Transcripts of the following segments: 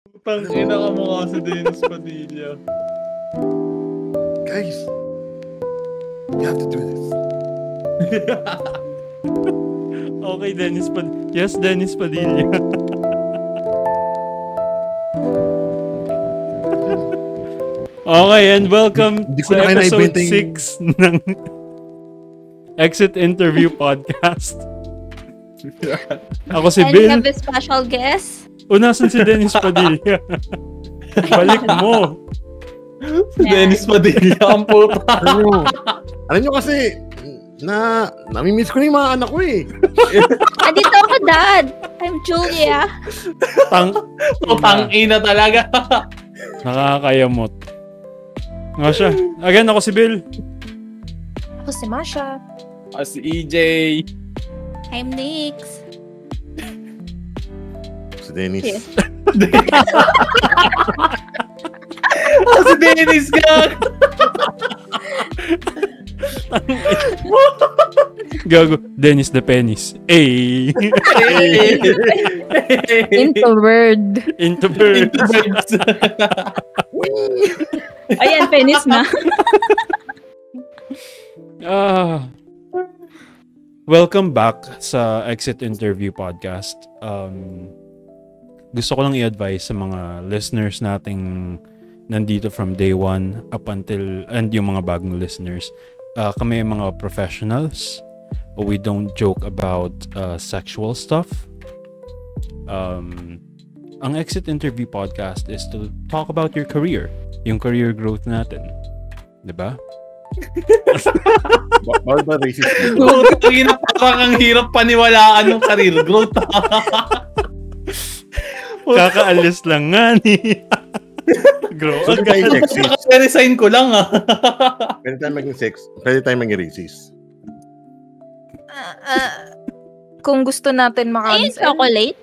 Tangina ka mukha si Dennis Padilla. Guys, you have to do this. Okay, Dennis Padilla. Yes, Dennis Padilla. Okay, and welcome sa episode 6 ng Exit Interview Podcast. Ako si And Bill. we have a special guest. Nasan si Dennis Padilla? Balik mo. Si Dennis Padilla, ang puta. Alam nyo kasi, namimiss ko na yung mga anak ko eh. Andito ako, Dad. I'm Julia. Tangina talaga. Nakakayamot. Nga siya. Again, ako si Bill. Ako si Masha. Si EJ. I'm Nix. Si Dennis. Yes. Si Dennis ka. Gago. Dennis the Penis. Ay! Into word. Into bird. Ayan, penis na. Welcome back sa Exit Interview Podcast. Gusto ko lang i-advise sa mga listeners nating nandito from day one up until, and yung mga bagong listeners. Kami mga professionals. We don't joke about sexual stuff. Ang Exit Interview Podcast is to talk about your career. Yung career growth natin. Diba? Bawal ba racist? Parang ang hirap paniwalaan ng career growth. Kakaalis lang nga ni. Grow. So, tayo sexist. Resign ko lang Pwede tayo maging pwede tayo maging racist. Kung gusto natin Ay, makancel. chocolate?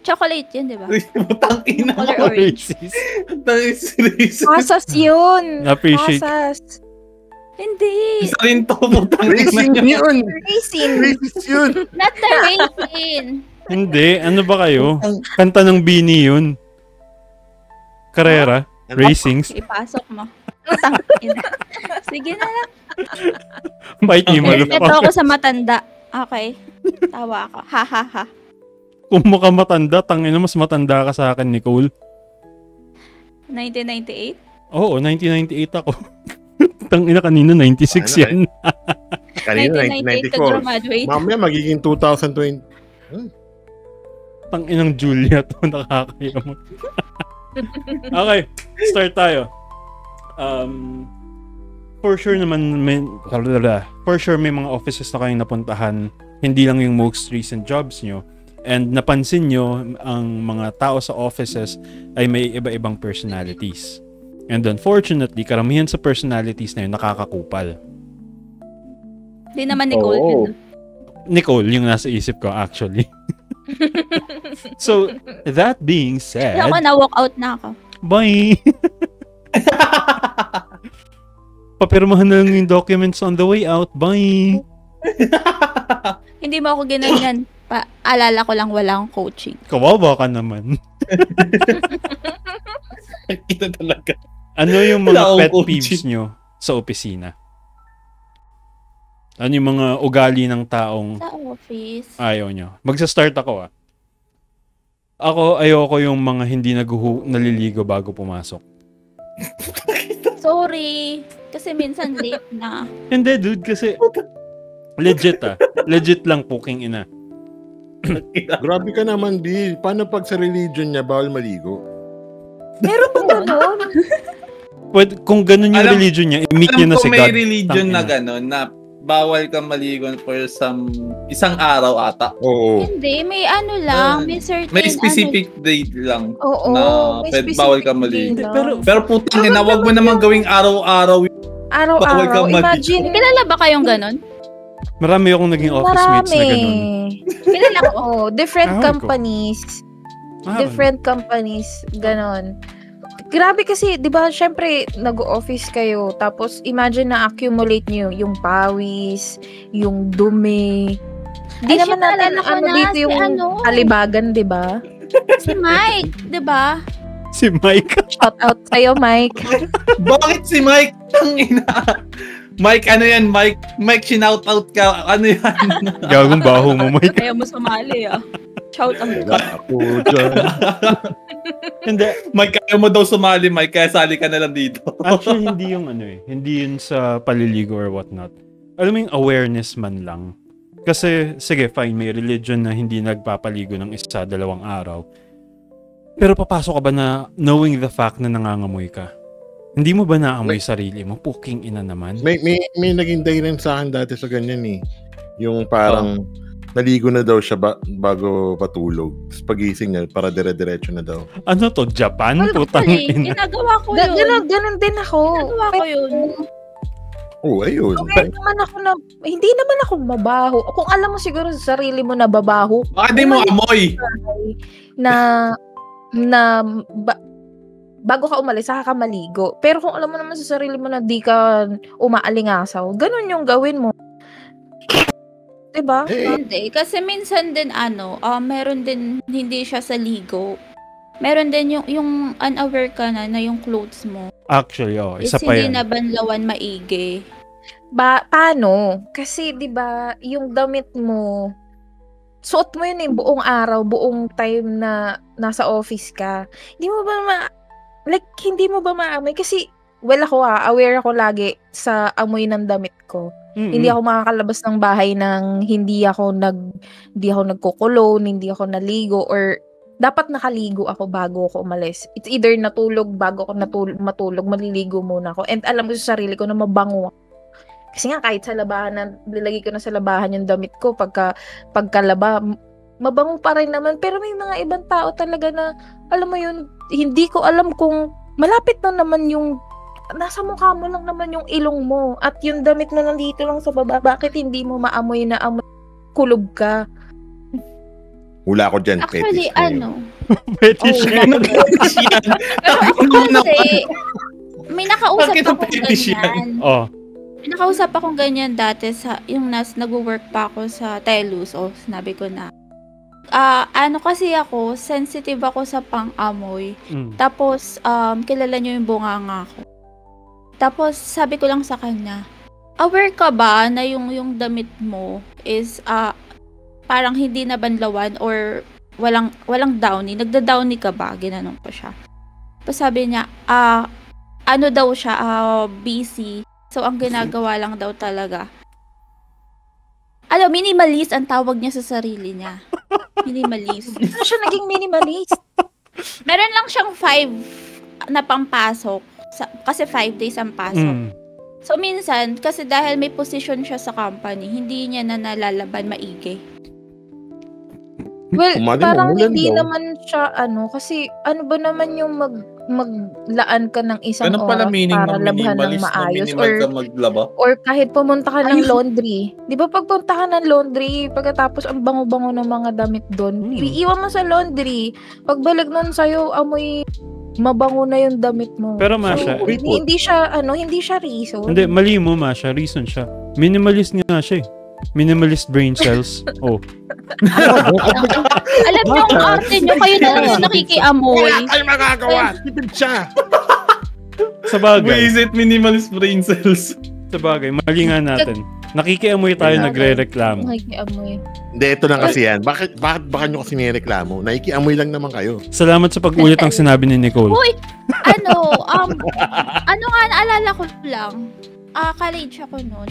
Chocolate yun, di ba? Tangina. Color orange. Racist. Pasas yun. Appreciate. Pasas. Hindi. Isa rin to. Racing yun! Racing. Racist yun! Not the raisin. Hindi. Ano ba kayo? Kanta ng Bini yun. Karera. Racings. Ipasok mo. Sige na lang. Bait ni Ito ako sa matanda. Okay. Tawa ako. Ha ha ha. Kung mukha matanda, tangina mas matanda ka sa akin, Nicole. 1998? Oo, 1998 ako. Tangina kanina, 96 yan. Kanina, 1998 ka 1994. graduate. Mamaya magiging 2020. Tanginang Julia to, nakakayamot. Okay, start tayo. For sure naman, may mga offices na kayong napuntahan. Hindi lang yung most recent jobs nyo. And napansin nyo, ang mga tao sa offices ay may iba-ibang personalities. And unfortunately, karamihan sa personalities na yun nakakakupal. Di naman Nicole yun. Nicole, yung nasa isip ko actually. So, that being said... Ako na-walk out na ako. Bye! Papirmahan na lang yung documents on the way out. Bye! Hindi mo ako ginanyan. Alala ko lang walang coaching. Kawawa ka naman. Kita talaga. Ano yung mga Wala pet akong peeves nyo sa opisina? Ano yung mga ugali ng taong Sa office. ayaw nyo? Magsa-start ako Ako, ayoko yung mga hindi naliligo bago pumasok. Sorry. Kasi minsan late na. Hindi, dude, kasi legit Legit lang, puking ina. Grabe ka naman, Bill. Paano pag sa religion niya, bawal maligo? Meron ba gano'n? Kung ganun yung religion niya, i-meet niya na si God. May religion na gano'n na bawal kang maligo for isang araw ata. Oo. Hindi, may ano lang. May certain... May specific date lang Oo. na may bawal kang specific maligo. day lang. Pero putang ina, wag mo naman gawing araw-araw. Bawal Araw-araw. kang Imagine. Kilala ba kayong ganon? Marami akong naging office mates na ganun. Kilala ko. Oo. Different Ahon ko. companies. Ah, Different companies. Ganon. Grabe kasi, di ba, syempre, nag-office kayo, tapos imagine na-accumulate nyo yung pawis, yung dumi. Di Ay, naman shit, natin, naalala ko na, dito si yung ano. alibagan, di ba? Si Mike, di ba? Si Mike. Shout out sa'yo, Mike. Bakit si Mike? Tangina. Mike, ano yan, Mike? Mike, shinout out ka. Ano yan? Gagong baho mo, Mike. Kaya mo sumali Shout out. Ako dyan. Hindi. Mike, kaya mo daw sumali, Mike. Kaya sali ka na lang dito. Actually, hindi yung hindi yun sa paliligo or whatnot. Alam mo yung awareness man lang. Kasi, sige, fine, may religion na hindi nagpapaligo ng 1-2 araw. Pero papasok ka ba na knowing the fact na nangangamoy ka? Hindi mo ba naamoy sarili mo? Puking ina naman. May naging dahilan sa akin dati sa ganyan eh. Yung parang naligo na daw siya bago patulog. Tapos pagising niya, para dire-diretso na daw. Ano to? Japan? Putang ina. Ginagawa ko yun. Ganun din ako. Ginagawa ko yun. Oh, ayun. Okay, hindi naman ako mabaho. Kung alam mo siguro sa sarili mo na babaho. Baka di mo amoy. Bago ka umalis, saka ka maligo. Pero kung alam mo naman sa sarili mo na di ka umaalingasaw, ganun yung gawin mo. Diba? Hindi. Kasi minsan din meron din hindi siya sa ligo. Meron din yung unaware ka na yung clothes mo. Actually, isa pa hindi yan. nabanlawan maigi. Paano? Kasi 'di ba, yung damit mo, suot mo yun buong araw, buong time na nasa office ka. Hindi mo ba hindi mo ba maamoy? Kasi ako aware ako lagi sa amoy ng damit ko. Mm-hmm. Hindi ako makakalabas ng bahay nang hindi ako nagkukulon, hindi ako naligo, or dapat nakaligo ako bago ako umalis. It's either natulog bago ako matulog, maliligo muna ako. And alam ko sa sarili ko na mabango ako. Kasi nga kahit sa labahan, nilagay ko na sa labahan yung damit ko, pagkalaba, mabango pa rin naman. Pero may mga ibang tao talaga na, alam mo yun, hindi ko alam kung malapit na naman yung, nasa mukha mo lang naman yung ilong mo. At yung damit na nandito lang sa baba, bakit hindi mo maamoy na kulob ka? Wala ko dyan. Actually, Fetish yan. Kasi, may nakausap akong ganyan. May nakausap akong ganyan dati yung nag-work pa ako sa Telus. Sinabi ko na. Kasi ako, sensitive ako sa pang-amoy. Tapos, kilala niyo yung bunganga ko. Tapos, sabi ko lang sa kanya, aware ka ba na yung damit mo is, parang hindi nabanlawan or walang downy. Nagda-downy ka ba? Ginanong ko siya. Tapos sabi niya, daw siya, busy. So, ang ginagawa lang daw talaga. Minimalist ang tawag niya sa sarili niya. Minimalist. Ano siya naging minimalist? Meron lang siyang 5 na pampasok. Kasi 5 days ang pasok. So, minsan, kasi dahil may position siya sa company, hindi niya na nalalaban maigi. Well, parang hindi naman siya kasi ano ba naman yung maglaan ka ng isang oras para labhan ng maayos or kahit pumunta ka ng laundry. 'Di ba pagpunta ka ng laundry, pagkatapos ang bango-bango ng mga damit doon, iiwan mo sa laundry. Pagbalik nun sa'yo, amoy mabango na yung damit mo. Pero Masha, hindi siya reason. Hindi, mali mo Masha, reason siya. Minimalist nga siya eh. Minimalist brain cells. Alam niyo ang arte niyo, kayo na lang yung nakikiamoy. Wala kayo magagawa. Tipid siya. Sa bagay. Visit minimalist brain cells. Sa bagay, mali nga natin. Nakikiamoy tayo, nagre-reklamo. Nakikiamoy. Hindi, ito lang kasi yan. Bakit baka nyo kasi nireklamo? Nakikiamoy lang naman kayo. Salamat sa pag-ulit ang sinabi ni Nicole. Uy, naalala ko lang. College ako noon.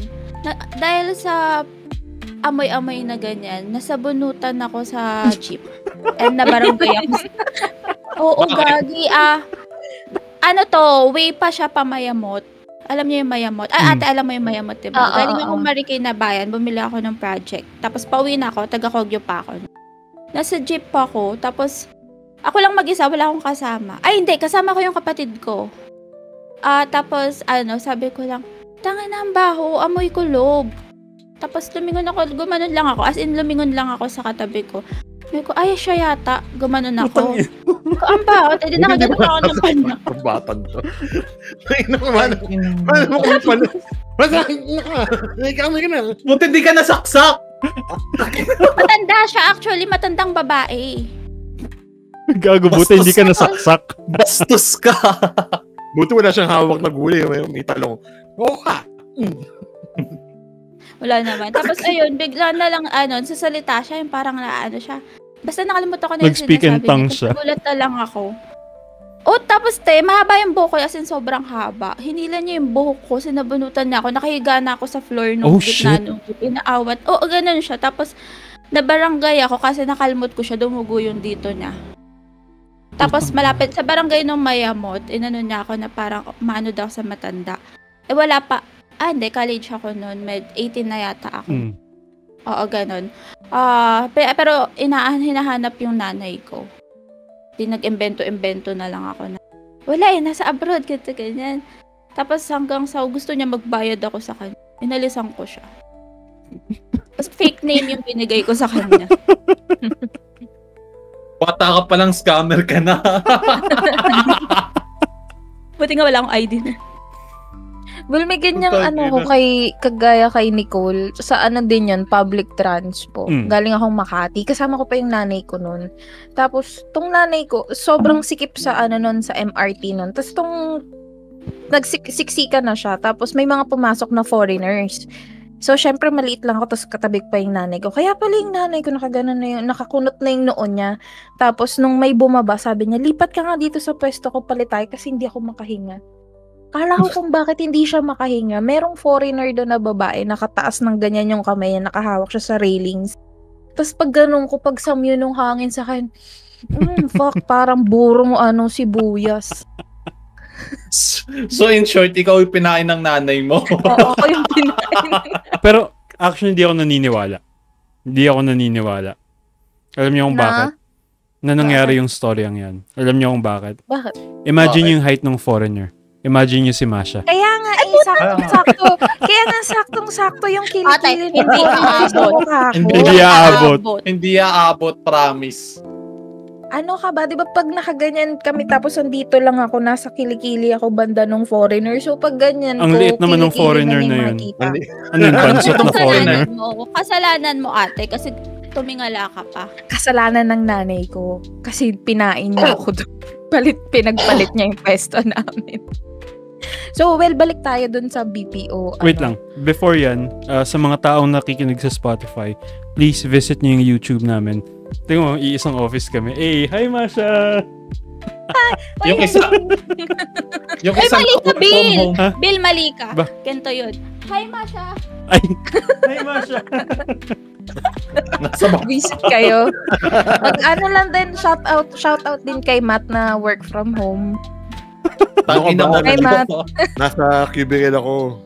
Dahil sa amoy-amoy na ganyan, nasabunutan ako sa jeep. And nabarangay ako. Oo, gagi. Way pa siya pamayamot. Alam niyo yung mayamot? Ate, alam mo yung mayamot, diba? Galing ako Marikina Bayan, bumili ako ng project. Tapos pauwi na ako, taga-Kogyo pa ako. Nasa jeep pa ako, tapos ako lang mag-isa, wala akong kasama. Ay, hindi, kasama ko yung kapatid ko. Tapos, sabi ko lang, tangin na ang baho, amoy kulob. Tapos lumingon ako, gumanon lang ako. As in, lumingon lang ako sa katabi ko. Sabi ko, ay, siya yata. Gumanon ako. Ang baho, hindi nakagano ako ng panak. Ang batang to. Paano mo kung paano? Nakakamay ka na. Buti di ka nasaksak. Matanda siya, actually. Matandang babae. Gago, buti hindi ka nasaksak. Bastos ka. Buti wala siyang hawak na gulay. May talong. Oo ka. Wala naman. Tapos ayun, bigla na lang sasalita siya, yung parang siya. Basta nakalimutan ko na yung Nag-speak in tongues siya. Nagulat na lang ako. Tapos mahaba yung buhok ko, as in sobrang haba. Hinila niya yung buhok ko, sinabunutan niya ako, nakahiga na ako sa floor nung gitna nung inaawat. Ganun siya. Tapos, nabarangay ako kasi nakalimot ko siya, dumugo yung dito niya. Tapos, malapit sa barangay nung Mayamot, inano niya ako na parang maano daw sa matanda. Wala pa. Hindi, college ako noon. 18 na yata ako. Oo, ganun. Pero, hinahanap yung nanay ko. Nag-imbento-imbento na lang ako na, wala nasa abroad, ganyan. Tapos hanggang sa gusto niya magbayad ako sa kanya, inalisan ko siya. Tapos fake name yung binigay ko sa kanya. Bata ka palang scammer ka na. Buti nga wala akong ID na. Well, may ganyang kagaya kay Nicole, sa din yun, public transpo. Galing akong Makati, kasama ko pa yung nanay ko nun. Tapos, tong nanay ko, sobrang sikip sa sa MRT nun. Tapos nagsiksika na siya, tapos may mga pumasok na foreigners. So, syempre, maliit lang ako, tapos katabik pa yung nanay ko. Kaya pala yung nanay ko, nakaganon na yun, nakakunot na yung noon niya. Tapos, nung may bumaba, sabi niya, lipat ka nga dito sa pwesto ko, palit tayo, kasi hindi ako makahinga. Kala ko kung bakit hindi siya makahinga. Merong foreigner doon na babae, nakataas ng ganyan yung kamay niya, nakahawak siya sa railings. Tapos pag ganun ko, pag samyo nung hangin sa akin, fuck, parang burong sibuyas. So in short, ikaw yung pinain ng nanay mo. Oo, ako yung pinain. Pero actually, hindi ako naniniwala. Alam niyo kung bakit? Na nangyari yung story ang yan. Alam niyo kung bakit? Bakit? Imagine yung height ng foreigner. Imagine nyo si Masha. Kaya nga, saktong-sakto. Kaya nga, saktong-sakto yung kilikili. Hindi aabot, promise. Ano ka ba? Di ba pag nakaganyan kami tapos andito lang ako, nasa kilikili ako banda ng foreigner. So pag ganyan ang liit naman ng foreigner na yun. Ano yung bansot ng foreigner? Kasalanan mo ate kasi tumingala ka pa. Kasalanan ng nanay ko. Kasi pinain niya ako doon. Pinagpalit niya yung pwesto namin. So, balik tayo dun sa BPO. Wait lang. Before yan, sa mga taong nakikinig sa Spotify, please visit nyo yung YouTube namin. Tingnan mo, iisang office kami. Hi, Masha! Yung isa... yung isang Malika, Bill! Ha? Bill, Malika. Ganito yun. Hi, Masha! Hi, Masha! Visit kayo. Lang din, shout out din kay Matt na work from home. Kay Matt. Nasa cubicle ako.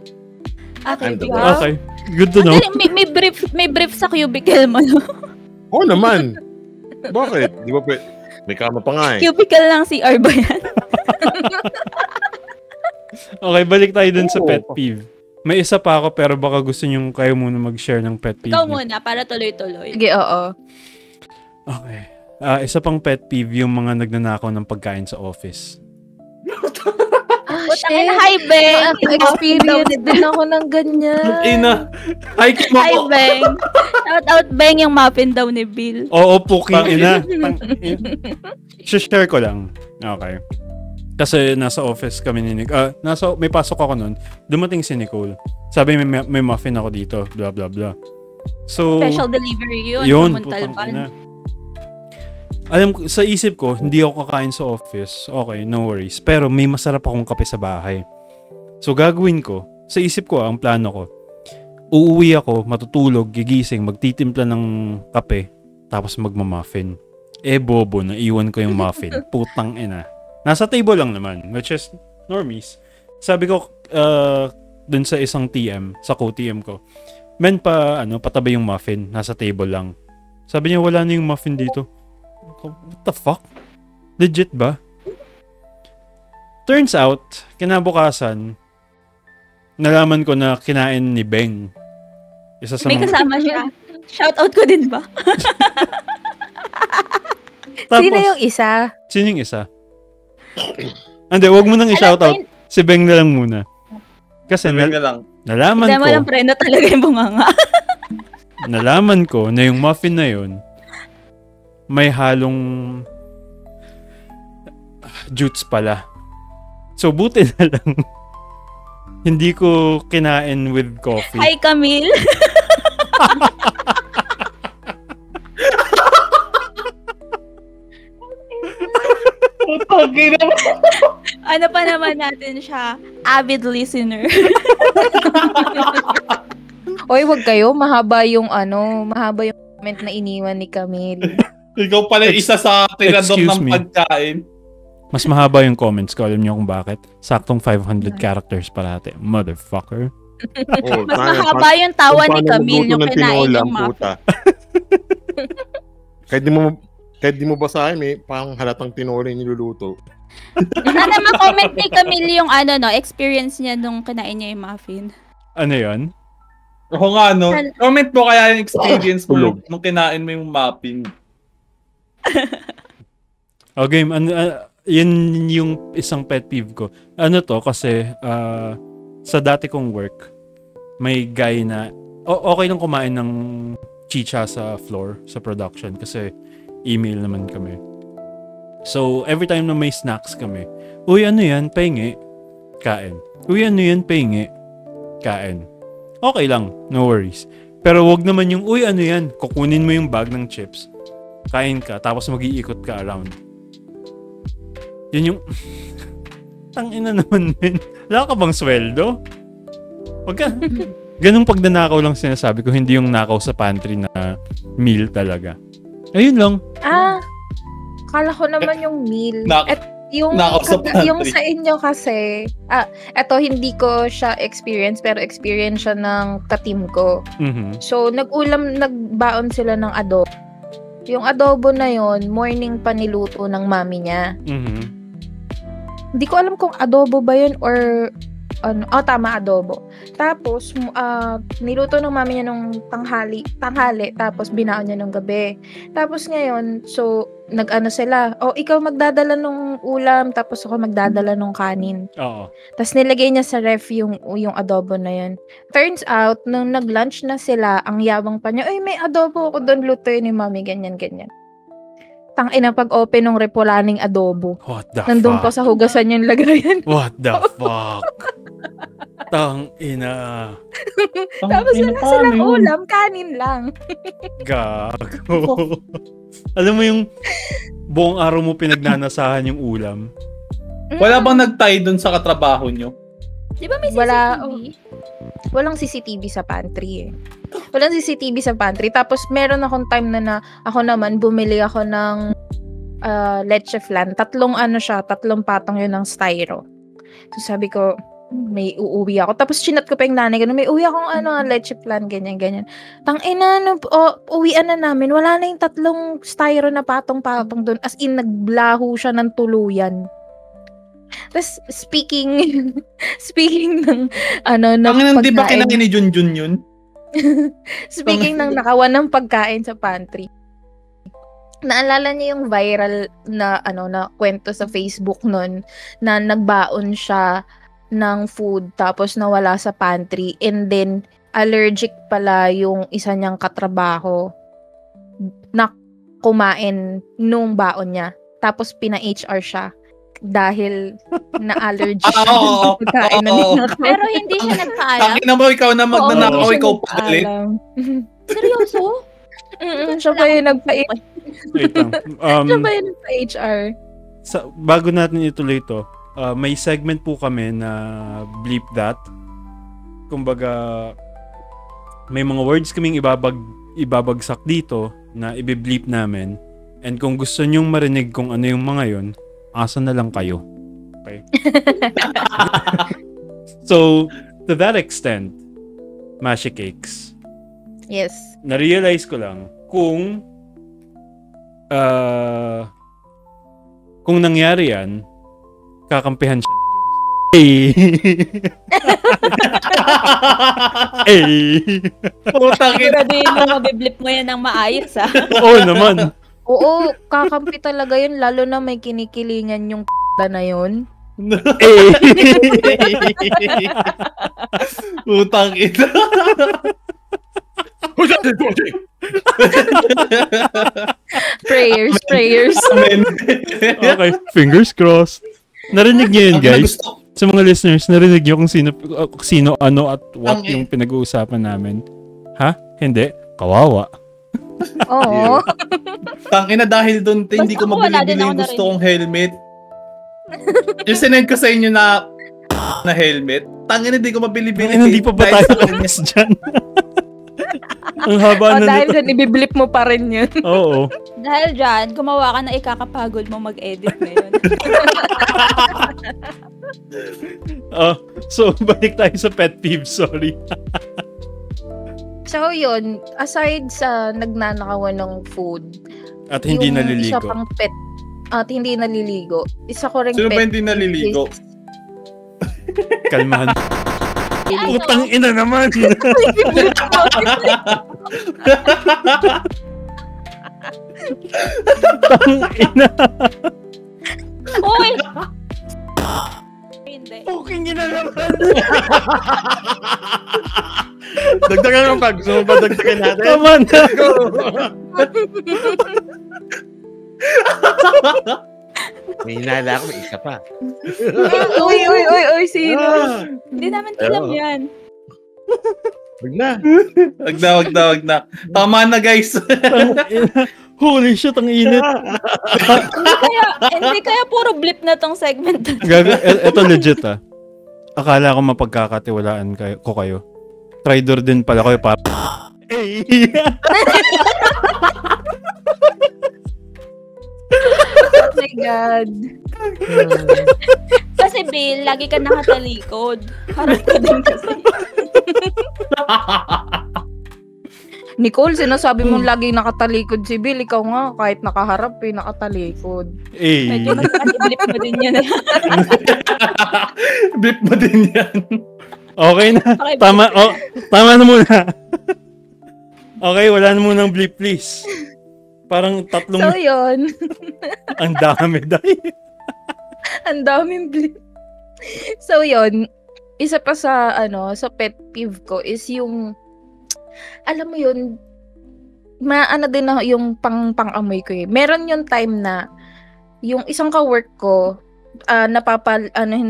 Okay. Good to know. May brief sa cubicle mo. Oo naman. Bakit? Di ba may kama pa nga Cubicle lang CR ba yan? Okay, balik tayo dun sa pet peeve. May isa pa ako pero baka gusto nyo kayo muna mag-share ng pet peeve. Ikaw muna para tuloy-tuloy. Sige, oo. Okay. Isa pang pet peeve yung mga nagnanakaw ng pagkain sa office. Shit. Hi, Beng! Experience din ako ng ganyan. Hi, Beng! Shout out, Beng, yung muffin daw ni Bill. Oo, puking ina. Share ko lang. Okay. Kasi nasa office kami ni Nicole. May pasok ako nun. Dumating si Nicole. Sabi may muffin ako dito. Blah, blah, blah. So, special delivery yun. Alam ko, sa isip ko, hindi ako kakain sa office. Okay, no worries. Pero may masarap akong kape sa bahay. So, gagawin ko, sa isip ko, ang plano ko, uuwi ako, matutulog, gigising, magtitimpla ng kape, tapos magma-muffin. Bobo, naiwan ko yung muffin. Putang ina. Nasa table lang naman, which is normies. Sabi ko, dun sa isang TM, sa co-TM ko, patabi yung muffin, nasa table lang. Sabi niya, wala na yung muffin dito. What the fuck? Legit ba? Turns out, kinabukasan, nalaman ko na kinain ni Beng. Isa sa may kasama siya. Shoutout ko din ba? Tapos, sino yung isa? Sino yung isa? Hindi, wag mo nang i-shoutout. Si Beng na lang muna. Kasi nalaman ko. Demo lang preno talaga yung bunganga. Nalaman ko na yung muffin na yun may halong Jutes pala. So, buti na lang. Hindi ko kinain with coffee. Hi, Camille! Ano pa naman natin siya? Avid listener. Oy, wag kayo. Mahaba yung comment na iniwan ni Camille. Ikaw pala isa sa tirador ng pagkain. Mas mahaba yung comments ko. Alam niyo kung bakit? Saktong 500 characters parate. Motherfucker. Mas mahaba yung tawa ni Camille yung kinain yung mapa. Kahit di mo basahin, may parang halatang tinola yung niluluto. Sana ma-comment ni Camille yung experience niya nung kinain niya yung muffin. Ano yun? Oo nga, no? Comment mo kaya yung experience mo nung kinain mo yung muffin. Okay, yun yung isang pet peeve ko. Ano to, kasi sa dati kong work, may guy na, okay lang kumain ng chicha sa floor, sa production, kasi email naman kami. So, every time na may snacks kami, uy, ano yan? Pahingi. Kain. Uy, ano yan? Pahingi. Kain. Okay lang. No worries. Pero wag naman yung, uy, ano yan? Kukunin mo yung bag ng chips. Kain ka, tapos mag-iikot ka around. Yun yung, tangina naman, men. Wala ka bang sweldo? Wag ka. Ganung pagnanakaw lang sinasabi ko, hindi yung nakaw sa pantry na meal talaga. Ayun lang. Kala ko naman yung meal. Yung sa inyo kasi, eto hindi ko siya experience, pero experience siya ng ka-team ko. Mm-hmm. So, nagbaon sila ng adobo. Yung adobo na yon morning pa niluto ng mami niya. Mm-hmm. Hindi ko alam kung adobo ba yun or tama, adobo. Tapos, niluto ng mami niya nung tanghali, tapos binaon niya nung gabi. Tapos ngayon, so, nag-ano sila, ikaw magdadala nung ulam, tapos ako magdadala nung kanin. Oo. Tapos nilagay niya sa ref yung adobo na yun. Turns out, nung nag-lunch na sila, ang yabang pa niya, may adobo ako doon, lutuin ni mami, ganyan. Tangina, pag-open ng repolaning adobo. What the Nandun fuck? pa sa hugasan yung lagayan. What the fuck? Tangina. Tapos wala silang ulam, kanin lang. Gago. Alam mo yung buong araw mo pinagnanasahan yung ulam? Wala bang nag-tie dun sa katrabaho nyo? Di ba may CCTV? Walang CCTV sa pantry eh. Walang CCTV sa pantry. Tapos meron akong time na ako naman bumili ako ng leche flan. Tatlong patong yun ng styro. So sabi ko, may uuwi ako. Tapos chinat ko pa yung nanay ko, may uwi akong leche flan, ganyan. Tangina, uwian na namin. Wala na yung tatlong styro na patong-patong doon. As in, naglaho siya ng tuluyan. Tapos, speaking ng pagkain. Di ba kinain ni Junjun yun? Speaking ng nakawan ng pagkain sa pantry. Naalala niyo yung viral na na kwento sa Facebook nun na nagbaon siya ng food tapos nawala sa pantry and then allergic pala yung isa niyang katrabaho na kumain nung baon niya. Tapos pina-HR siya dahil na-allergy siya sa pagkain na ninakaw. Pero hindi siya nagpaalam. Takin na mo, ikaw na magnanakaw, ikaw palit. Seryoso? Siya ba yung nagpa-HR? Wait lang. Siya ba yung nagpa-HR? Bago natin ituloy ito, may segment po kami na bleep that. Kumbaga, may mga words kaming ibabagsak dito na ibe-bleep namin. And kung gusto nyong marinig kung ano yung mga yon, asa na lang kayo. Okay? So, to that extent, Mashi Cakes. Yes. Na-realize ko lang kung nangyari yan, kakampihan siya ni Joyce. Putang ina. Siguraduhin mo mabiblip mo yan ng maayos, ha? Oo naman. Oo, kakampi talaga yun, lalo na may kinikilingan yung na yun. Putang ina. Prayers. Okay, fingers crossed. Narinig niyo yun, guys? Sa mga listeners, narinig niyo kung sino, ano, at what yung pinag-uusapan namin? Ha? Hindi? Kawawa. Oo. Tangina dahil doon, hindi ko mabili yung gusto kong helmet. Yung sinend ko sa inyo na helmet, tangina hindi ko mabili-bili. Hindi pa ba tayo alis dyan? Ang haba na dahil dyan, ibiblip mo pa rin yun. Oo. Dahil dyan, gumawa ka na ikakapagod mo mag-edit ngayon. So, balik tayo sa pet peeve, sorry. So, yun, aside sa nagnanakawan ng food, at hindi naliligo. Isa pang pet, at hindi naliligo. Isa ko rin Sino pet ba hindi naliligo? Kalmahan. Utang ina naman. Utang ina. Uy! Hindi. Fucking ina naman. Dagdagan ng pag. So, dagdagan natin. Tama na. May hinala ako, may isa pa. Uy, sino? Hindi namin alam yan. Wag na. Tama na, guys. Holy shit, ang init. Hindi kaya puro blip na tong segment. Ito legit Akala ko mapagkakatiwalaan ko kayo. Traitor din pala kayo para. Oh my God. Kasi Bill, lagi ka nakatalikod. Harap ka din kasi. Nicole, sinasabi mong laging nakatalikod si Bill. Ikaw nga, kahit nakaharap, nakatalikod. Medyo blip mo din yan. Blip mo din yan. Okay na. Okay, tama na muna. Okay, wala na munang blip, please. Parang tatlong... So, yun. Ang dami, dahil. Ang daming blip. So, yun. Isa pa sa, sa pet peeve ko is yung, alam mo yun, din na yung pang-amoy ko eh. Meron yung time na, yung isang ka-work ko, napapagitnaan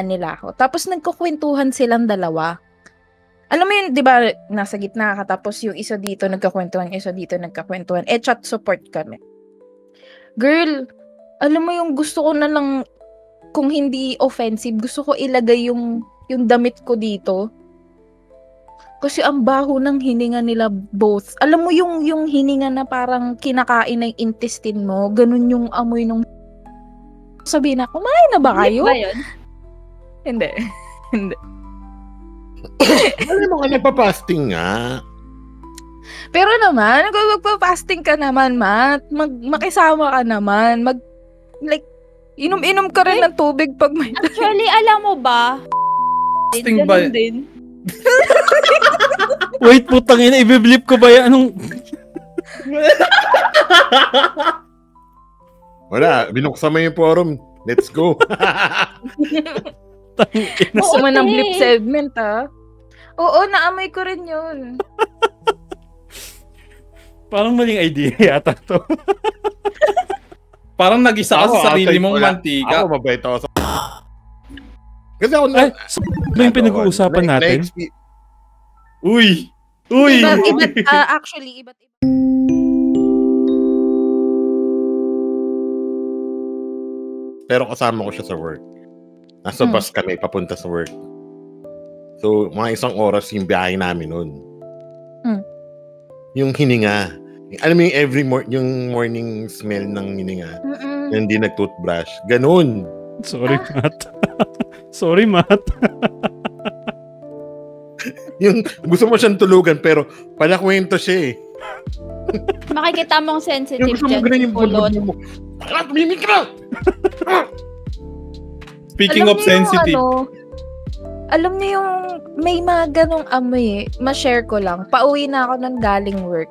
nila ako. Tapos nagkukwentuhan silang dalawa. Alam mo yun, di ba, nasa gitna ka, tapos yung isa dito nagkakwentuhan, isa dito nagkakwentuhan. Chat support kami. Girl, alam mo yung gusto ko na lang, kung hindi offensive, gusto ko ilagay yung damit ko dito. Kasi ang baho ng hininga nila both. Alam mo yung hininga na parang kinakain ng intestine mo, ganun yung amoy nung... Sabihin na, kumain na ba kayo? Ba yun? Hindi. Alam mo ka, nagpa-fasting nga. Pero naman, magpa-fasting ka naman, Matt. Makisama ka naman. Inom-inom ka rin ng tubig pag may... Actually, alam mo ba? Fasting ba? Din. Wait, putang ina, i-blip ko ba yan? Anong... Wala, binuksan mo yung forum. Let's go. Gusto mo ng blip segment, Oo, naamoy ko rin yun. Parang maling idea yata to. Parang nag-isa ka sa sarili mong mantika. Ako, mabait ako sa... Kasi ako na... Ano yung pinag-uusapan natin? Uy! Actually, iba't iba. Pero kasama ko siya sa work. Nasa bus kami, papunta sa work. So, mga 1 oras yung biyahe namin nun. Yung hininga. Alam mo yung yung morning smell ng hininga. Yung hindi nag-toothbrush. Ganun. Sorry, Matt. Sorry, Matt. Yung gusto mo siyang tulugan pero palakwento siya eh. Makikita mong sensitive yung gusto mo ganun yung bulod mo. Tumimik ka! Speaking of sensitive. Alam niyo yung may mga ganong amoy ma-share ko lang. Pauwi na ako ng galing work.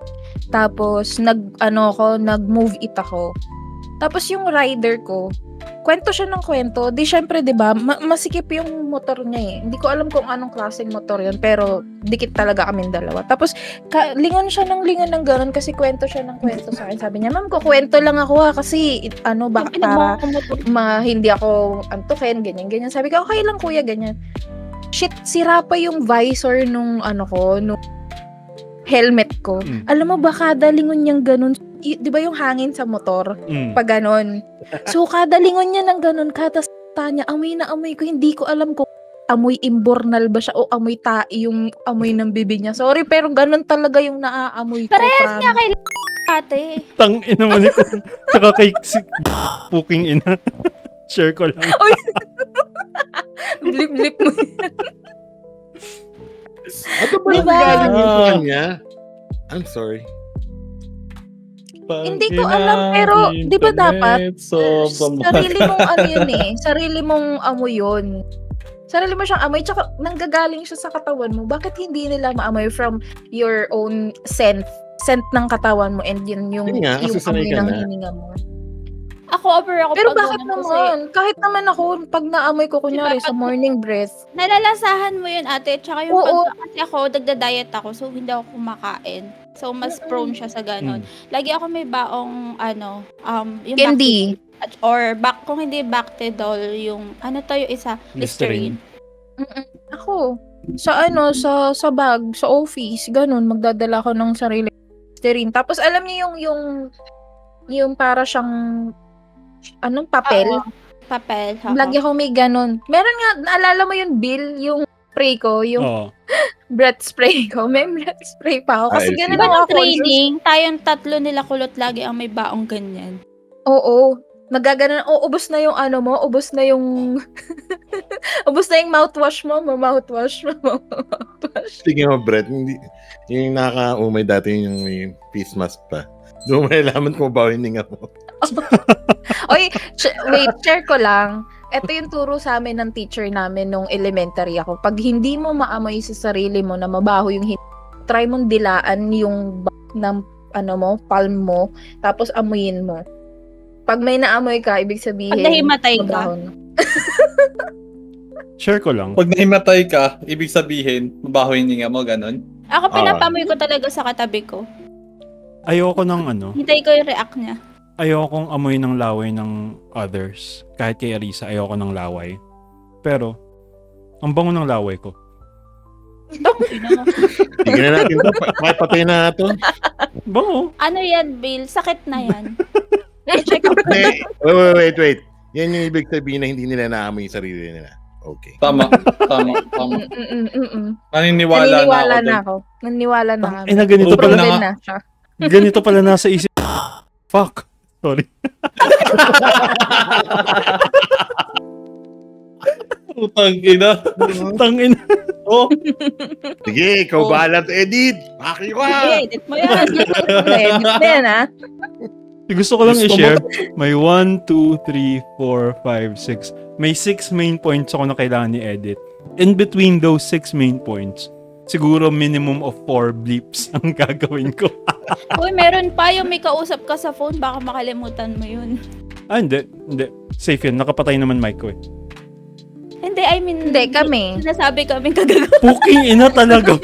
Tapos nag-move it ako. Tapos yung rider ko, kwento siya ng kwento. Di syempre, di ba, masikip yung motor niya eh. Hindi ko alam kung anong klaseng motor yun, pero dikit talaga kaming dalawa. Tapos, lingon siya ng lingon ng gano'n kasi kwento siya ng kwento sa akin. Sabi niya, ma'am, kukwento lang ako kasi, baka para hindi ako antukin, ganyan. Sabi ko, okay lang kuya, ganyan. Shit, sira pa yung visor nung helmet ko. Alam mo ba, kada lingon niyang ganun, di ba yung hangin sa motor? Pag ganun. So, kada lingon niya ng ganun, kada niya, amoy na amoy ko, hindi ko alam kung amoy imbornal ba siya o amoy yung amoy ng bibig niya. Sorry, pero ganun talaga yung naaamoy ko. Parehas niya kay ate. Tang ina mo nito. Saka kay puking ina. Share ko lang. Blip mo yan. Ano ba yung galing yung sa kanya? I'm sorry. Hindi ko alam, pero di ba dapat sarili mong yun eh. Sarili mong amoy yun. Sarili mo siyang amoy, tsaka nanggagaling siya sa katawan mo. Bakit hindi nila maamoy from your own scent ng katawan mo and yun yung amoy ng hininga mo? Ako. Pero bakit naman? Kahit naman ako, pag naamoy ko, kunyari, sa morning breath. Nalalasahan mo yun, ate. Tsaka yung kasi ako, dagda-diet ako, so hindi ako kumakain. So, mas prone siya sa ganon. Lagi ako may baong, yung candy. Or, kung hindi Bactidol, yung, yung isa? Listerine. Ako, sa bag, sa office, ganon, magdadala ko ng sarili Listerine. Tapos, alam niyo yung para siyang papel. Papel. Lagi ako may ganun. Meron nga, naalala mo yung Bill, yung spray ko, yung breath spray ko. May breath spray pa ako. Kasi ganun ako. Training, tayong tatlo nila kulot lagi ang may baong ganyan. Oo. Nagaganon, ubos na yung ubos na yung ubos na yung mouthwash mo. Sige mo, Brett, yung nakaka-umay dati yung may face mask pa. Doon may alaman kung ba hininga mo. Oy, wait, share ko lang. Ito yung turo sa amin ng teacher namin nung elementary ako. Pag hindi mo maamoy sa sarili mo na mabaho yung try mong dilaan yung ng palm mo, tapos amuyin mo. Pag may naamoy ka, ibig sabihin, pag nahimatay ka. Share ko lang. Pag nahimatay ka, ibig sabihin, mabaho yung hininga mo, ganun? Ako pinapamoy ko talaga sa katabi ko. Ayoko ng hintay ko yung react niya. Ayokong amoy ng laway ng others. Kahit kay Arisa, ayoko ng laway. Pero, ang bango ng laway ko. Tignan na natin ito. Patay na ito. Bango. Ano yan, Bill? Sakit na yan. Check up. Wait. Yan yung ibig sabihin na hindi nila naamoy yung sarili nila. Okay. Tama. Naniniwala na ako. Naniniwala na kami. Ganito pala na siya. Ganito pala nasa isip. Fuck. Sorry. Tangina. Oh. Sige, ikaw bahala to edit. Paki ko ha. Edit mo yan. Edit mo yan ha. Gusto ko lang i-share. May 1, 2, 3, 4, 5, 6. May 6 main points ako na kailangan i-edit. In between those 6 main points, siguro minimum of 4 bleeps ang gagawin ko. Uy, meron pa yung may kausap ka sa phone, baka makalimutan mo yun. Hindi. Safe yun. Nakapatay naman mic ko eh. Hindi, I mean, hindi kami. Sinasabi kami kagagawa. Puking ina talaga.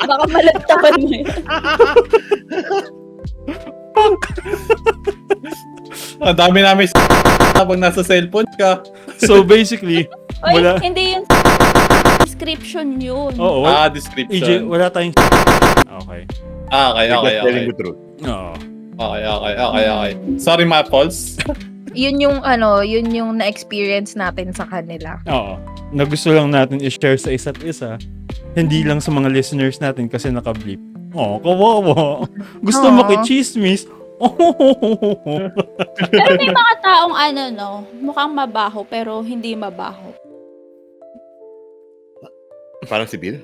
Baka malagtakan mo yun. Ang dami namin habang nasa cellphone ka. So basically, wala. Hindi yung description yun. Oo, description. EJ, wala tayong Okay. Okay. Oo. Okay. Sorry, Maples. Yun yung na-experience natin sa kanila. Oo. Na gusto lang natin i-share sa isa't isa. Hindi lang sa mga listeners natin kasi naka-bleep. Kawawa. Gusto maki-chismis. Pero may mga taong mukhang mabaho pero hindi mabaho. Parang si Bill?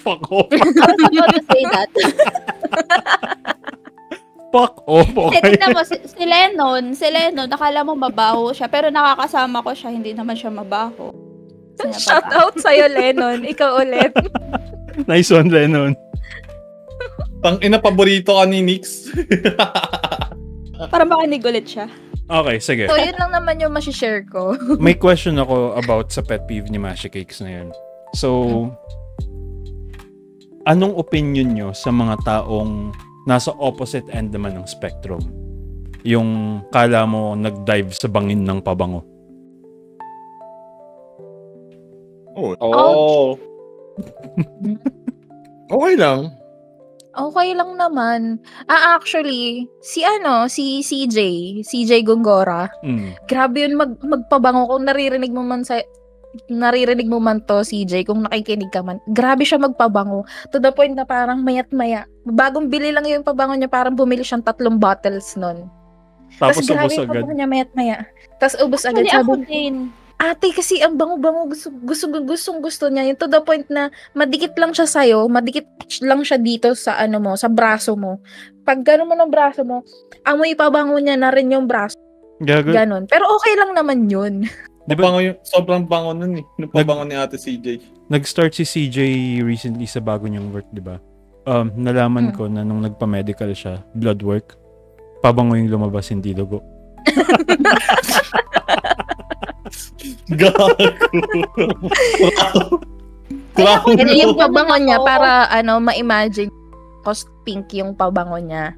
Fuck off. I was about to say that. Fuck off. Okay. Tignan mo, si Lennon, nakala mo mabaho siya, pero nakakasama ko siya, hindi naman siya mabaho. Shout out sa'yo, Lennon. Ikaw ulit. Nice one, Lennon. Paborito ka ni Nix. Parang makinig ulit siya. Okay, sige. So, yun lang naman yung masishare ko. May question ako about sa pet peeve ni Masha Cakes na yun. So, anong opinion nyo sa mga taong nasa opposite end naman ng spectrum? Yung kala mo nag-dive sa bangin ng pabango. Oh. Okay lang. Okay lang naman. Actually, si CJ Gongora, grabe yun magpabango. Kung naririnig mo man to, CJ, kung nakikinig ka man, grabe siya magpabango. To the point na parang mayat-maya. Bagong bili lang yung pabango niya, parang bumili siyang 3 bottles nun. Tapos grabe ubos yung agad. pabango niya, mayat-maya. Tapos ubos agad. Ako din. Ate, kasi ang bango-bango, gusto niya. Yung to the point na madikit lang siya sa'yo, madikit lang siya dito sa sa braso mo. Pag gano'n mo ng braso mo, amoy pabango niya na rin yung braso. Ganon. Pero okay lang naman yun. Diba? Sobrang bango nun eh. Napabango ni Ate CJ. Nag-start si CJ recently sa bago niyang work, di ba? Nalaman ko na nung nagpa-medical siya, blood work, pabango yung lumabas, hindi dugo. Gago. Ito yung pabango niya para ma-imagine cost pink yung pabango niya.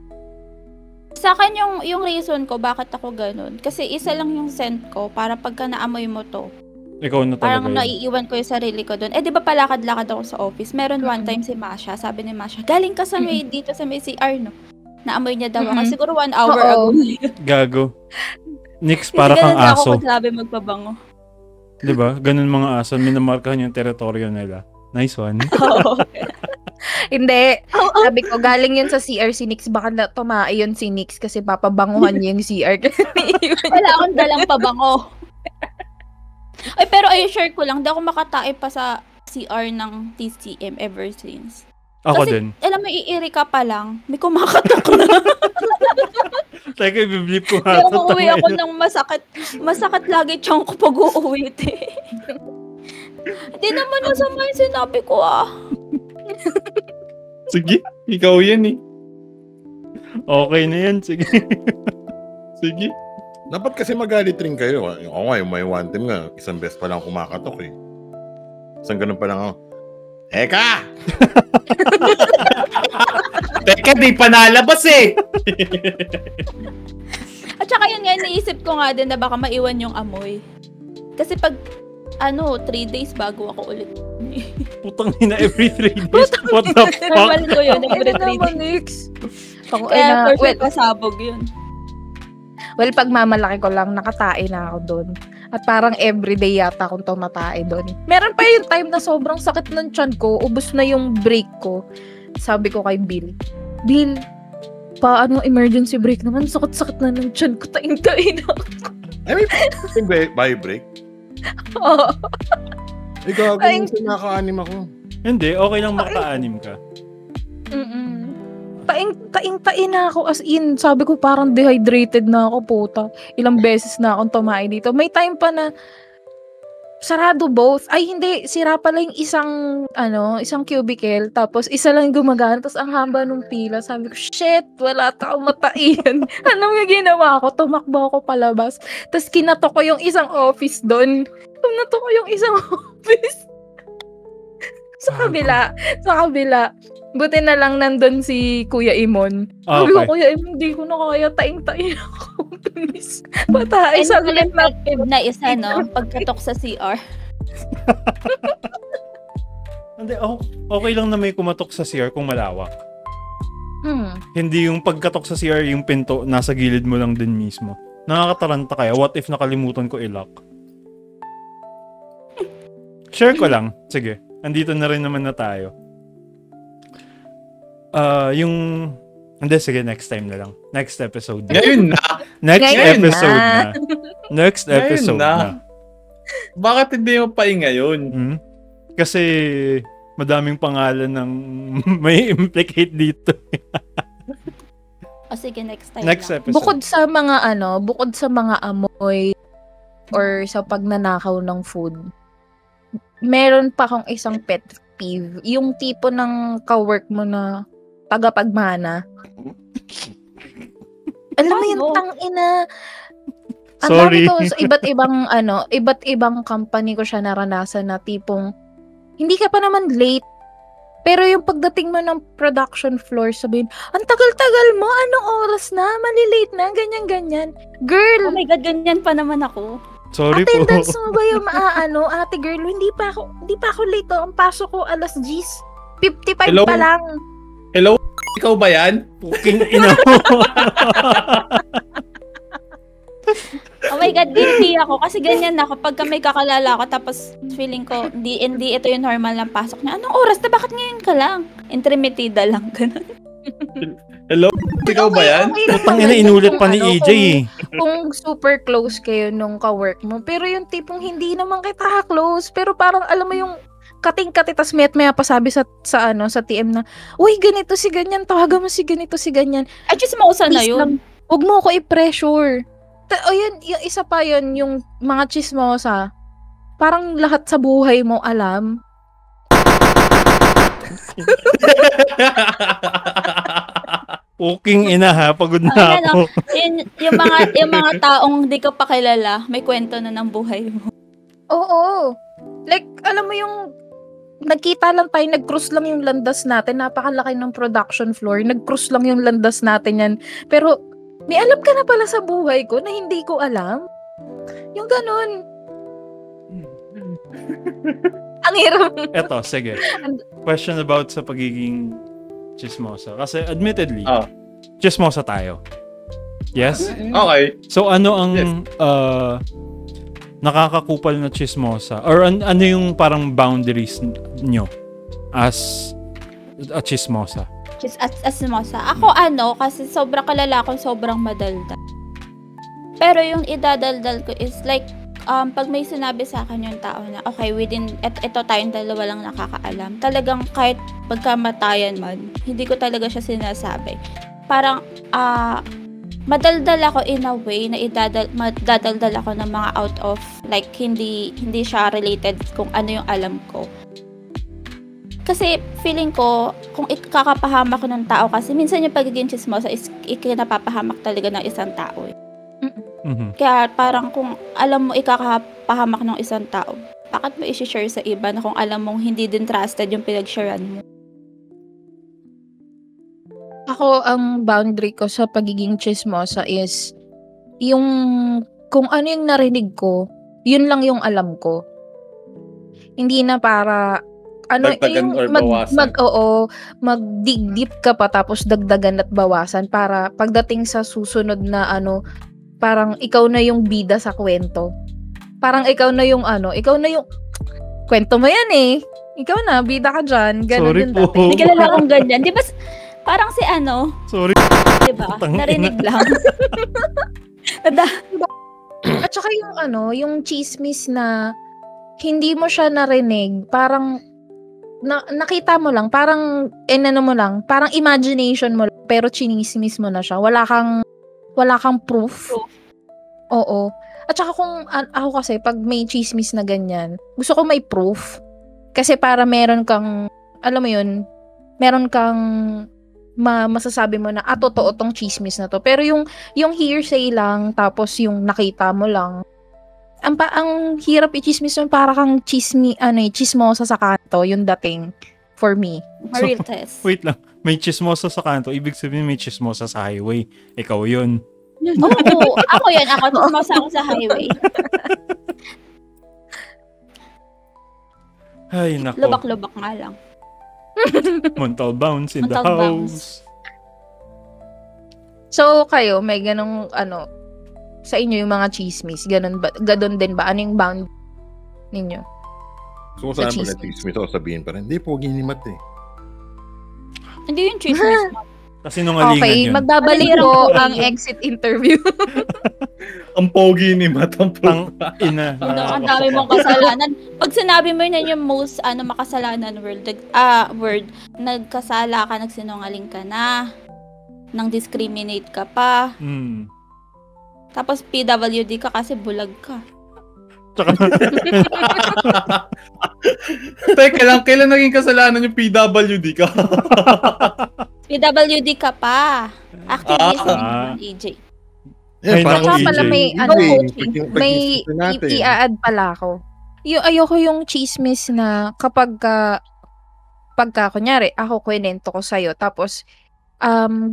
Sa akin yung reason ko bakit ako ganun. Kasi isa lang yung scent ko para pagka naamoy mo to. Ikaw na talaga. Parang naiiwan ko yung sarili ko doon. Di ba palakad-lakad ako sa office? Meron one time si Masha, sabi ni Masha, galing ka sa may dito sa may CR, no? Naamoy niya daw ako. Siguro 1 hour ago. Gago. Nix, para kang aso. Hindi ako sabi magpabango. Diba? Ganun mga aso. Minamarkahan yung teritoryo nila. Nice one. Hindi. Sabi ko, galing yun sa CR si Nix. Baka tumae yun si Nix kasi papabanguhan niya yung CR. Wala akong dalang pabango. Ay, pero share ko lang. Di ako makatae pa sa CR ng TCM ever since. Ako kasi, din. Alam mo, iiri ka pa lang. May kumakatok na. Teka, i-blip ko nga. Kaya uuwi ako ng masakit. Masakit lagi tiyan ko pag uuwi. Hindi naman nasama yung sinabi ko Sige, ikaw yan eh. Okay na yan, sige. Sige. Dapat kasi magalit rin kayo. Oo nga, may one time nga, isang beses pa lang kumakatok eh. Isang ganun pa lang ako. Eka! Teka, di pa nalabas eh! At saka yun nga, iniisip ko nga din na baka maiwan yung amoy. Kasi pag 3 days bago ako ulit. Putang ina, every 3 days. What the fuck? Normal ko yun, every 3 days. Kaya for sure pasabog yun. Well, pag mamalaki ko lang, nakatae na ako doon. At parang everyday yata akong tumatae doon. Meron pa yung time na sobrang sakit ng tiyan ko, ubos na yung break ko. Sabi ko kay Bill, emergency break naman, sakit-sakit na ng tiyan ko, taing-taing ako. Ay, may bio break? Oo. Ikaw, kung naka-anim ako. Hindi, okay lang maka-anim ka. Taing-taing na ako, as in, sabi ko parang dehydrated na ako, puta. Ilang beses na akong tumae dito. May time pa na sarado both. Ay, hindi, sira pala yung isang cubicle, tapos isa lang gumagana, tapos ang haba nung pila. Sabi ko, shit, wala akong matain. Anong ginawa ko? Tumakbo ako palabas. Tapos kinatok ko yung isang office doon. Sa kabila. Buti na lang nandun si Kuya Imon. Sabi ko, Kuya Imon, hindi ko na kaya, taing-taing ako. Please. Patay sa effective na isa, no? Pagkatok sa CR. Hindi, okay lang na may kumatok sa CR kung malawak. Hindi yung pagkatok sa CR, yung pinto, nasa gilid mo lang din mismo. Nakakataranta kaya. What if nakalimutan ko i-lock? Share ko lang. Sige. Andito na rin naman na tayo. Hindi, sige, next time na lang. Next episode. Ngayon na! Next episode na. Bakit hindi mo pa ngayon? Kasi madaming pangalan ng may implicate dito. Sige, next time next lang. episode. Bukod sa mga amoy or sa pagnanakaw ng food, meron pa akong isang pet peeve. Yung tipo ng ka-work mo na tagapagmana. Alam mo yung tangina, Ang dami ko sa iba't ibang company ko siya naranasan na tipong hindi ka pa naman late. Pero yung pagdating mo ng production floor, sabihin, ang tagal-tagal mo, anong oras na? Malilate na, ganyan-ganyan. Girl! Oh my God, ganyan pa naman ako. Sorry po. Attendance mo ba yung ate girl, hindi pa ako late. Ang pasok ko alas 10:55 Hello? pa lang. Hello? Ikaw ba yan? Puking ina mo. Oh my God, guilty ako. Kasi ganyan na kapag may kakalala ko tapos feeling ko, hindi ito yung normal ng pasok niya. Anong oras na? Bakit ngayon ka lang? Intermitida lang. Ganun. Hello? Ikaw ba yan? Putang ina, inulit pa ni EJ eh. Kung super close kayo nung ka-work mo. Pero yung tipong hindi naman kita close. Pero parang alam mo yung kating-kati, tas maya pa sabi sa TM na, uy, ganito si ganyan, tawagan mo si ganito si ganyan. Ay, just mausa na yun. Huwag mo ako i-pressure. O yun, yung isa pa yun, yung mga chismosa, parang lahat sa buhay mo alam. Puking ina ha, pagod na ako. Yung mga taong di ka pa kilala, may kwento na ng buhay mo. Oo. Like, alam mo yung nagkita lang tayo, nag-cruise lang yung landas natin, napakalaki ng production floor, nag-cruise lang yung landas natin yan. Pero, may alam ka na pala sa buhay ko na hindi ko alam. Yung ganun. Ang hirap. Eto, sige. Question about sa pagiging chismosa. Kasi admittedly, chismosa tayo. Yes? Okay. So ano ang nakakakupal na chismosa? Or ano yung parang boundaries nyo as a chismosa? As chismosa. Ako kasi sobrang kalala ko, sobrang madaldal. Pero yung idadaldal ko is like, pag may sinabi sa akin yung tao na, okay, ito tayong dalawa lang nakakaalam. Talagang kahit pagkamatayan man, hindi ko talaga siya sinasabi. Parang, madaldal ako in a way na madadaldal ako ng mga out of, like, hindi siya related kung ano yung alam ko. Kasi feeling ko, kung ikakapahamak ko ng tao, kasi minsan yung pagiging chismosa is ikinapapahamak talaga ng isang tao. Mm-hmm. Kaya parang kung alam mo ikakapahamak ng isang tao, bakit mo i-share sa iba na kung alam mong hindi din trusted yung pinag-sharean mo? Ako, ang boundary ko sa pagiging chismosa is yung kung ano yung narinig ko, yun lang yung alam ko. Hindi na para dagdagan or bawasan. mag-dig deep ka pa tapos dagdagan at bawasan para pagdating sa susunod na parang ikaw na yung bida sa kwento. Parang ikaw na yung kwento mo yan eh. Ikaw na, bida ka dyan. Ganun sorry din po. dati. Hindi kilala akong ganyan. Di ba, parang si sorry. Diba? Narinig lang. At saka yung chismis na hindi mo siya narinig, parang nakita mo lang, parang parang imagination mo lang, pero chinismis mo na siya. Wala kang proof. Oo. At saka kung ako kasi, pag may chismis na ganyan, gusto ko may proof. Kasi para meron kang, alam mo yun, meron kang masasabi mo na, totoo tong chismis na to. Pero yung hearsay lang, tapos yung nakita mo lang, ang hirap i-chismis yung para kang chismosa sa kanto, yung dating for me. Real test. Wait lang. May chismosa sa kanto, ibig sabihin may chismosa sa highway. Ikaw yun. Oo, ako yan. Ako, chismosa ako sa highway. Ay, nako. Lubak-lubak nga lang. Mental bounce in the Mental house. So, kayo, may ganong, sa inyo yung mga chismis, ganun din ba? Ano yung bound ninyo? So, kung saan pala chismis ako, sabihin pa rin, hindi, pogi ni Matt eh. Hindi yung chismis. Kasi nungalingan okay, yun. magbabalik ko ang exit interview. Ang pogi ni Matt, ang ina. Ang dami mong kasalanan. Pag sinabi mo yun yung most makasalanan word, nagkasala ka, nagsinungaling ka na, nang discriminate ka pa. Tapos PWD ka kasi bulag ka. Teka lang, kailan naging kasalanan yung PWD ka? PWD ka pa. Activism, EJ. Ay, naku, pala EJ. may i-add pala ako. Ayoko yung chismis na pagka kunyari, ako kwento ko sa'yo, tapos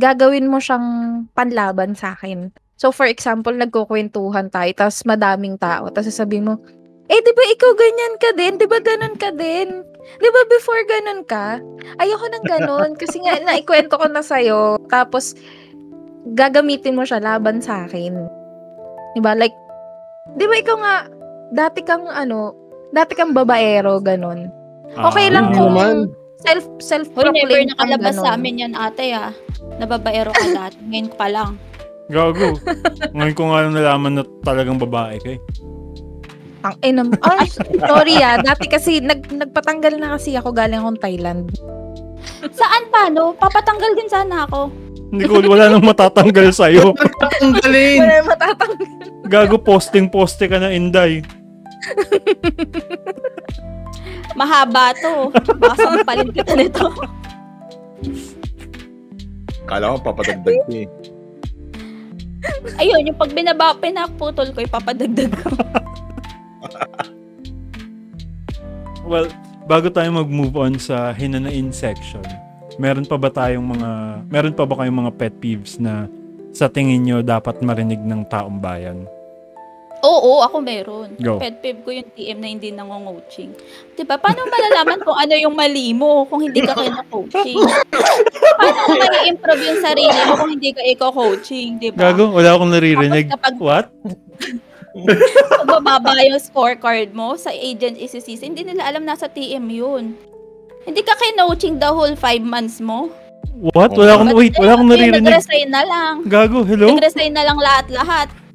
gagawin mo siyang panlaban sa akin. So, for example, nagkukwentuhan tayo, tapos madaming tao, tapos sasabihin mo, di ba ikaw ganyan ka din? Di ba ganun ka din? Di ba before ganun ka? Ayoko ng ganun, kasi nga naikwento ko na sa'yo, tapos gagamitin mo siya laban sa akin. Diba? Like, di ba ikaw nga, dati kang babaero, ganun. Okay lang kung self-proclaim never nakalabas sa amin yan, ate, nababaero ka dati. Ngayon pa lang. Gago. Ngayon ko nga nalaman na talagang babae ka eh. Sorry dati kasi nagpatanggal na kasi ako, galing akong Thailand. Saan paano? Papatanggal din sana ako. Hindi ko, wala nang matatanggal sa'yo. Matatanggalin! Wala nang matatanggal. Gago, poste ka na, Inday. Mahaba to. Baka sampalin kita nito. Kala ko papadagdag eh. Ayun, yung pag pinaputol ko, ipapadagdag ko. Well, bago tayo mag-move on sa hinanain section, meron pa ba kayong mga pet peeves na sa tingin nyo dapat marinig ng taong bayan? Oo, ako meron. Go. Pet peeve ko yung TM na hindi nangungoaching. Diba? Paano malalaman kung ano yung mali mo kung hindi ka kina-coaching? Paano mo mai-improve yung sarili mo kung hindi ka iko-coaching? Diba? Gago, wala akong naririnig. What? Kung bababa yung scorecard mo sa agent ICCC, hindi nila alam nasa TM yun. Hindi ka kina-coaching the whole 5 months mo. What? Wala akong naririnig. Nag-resign na lang. Gago, hello? Nag-resign na lang lahat.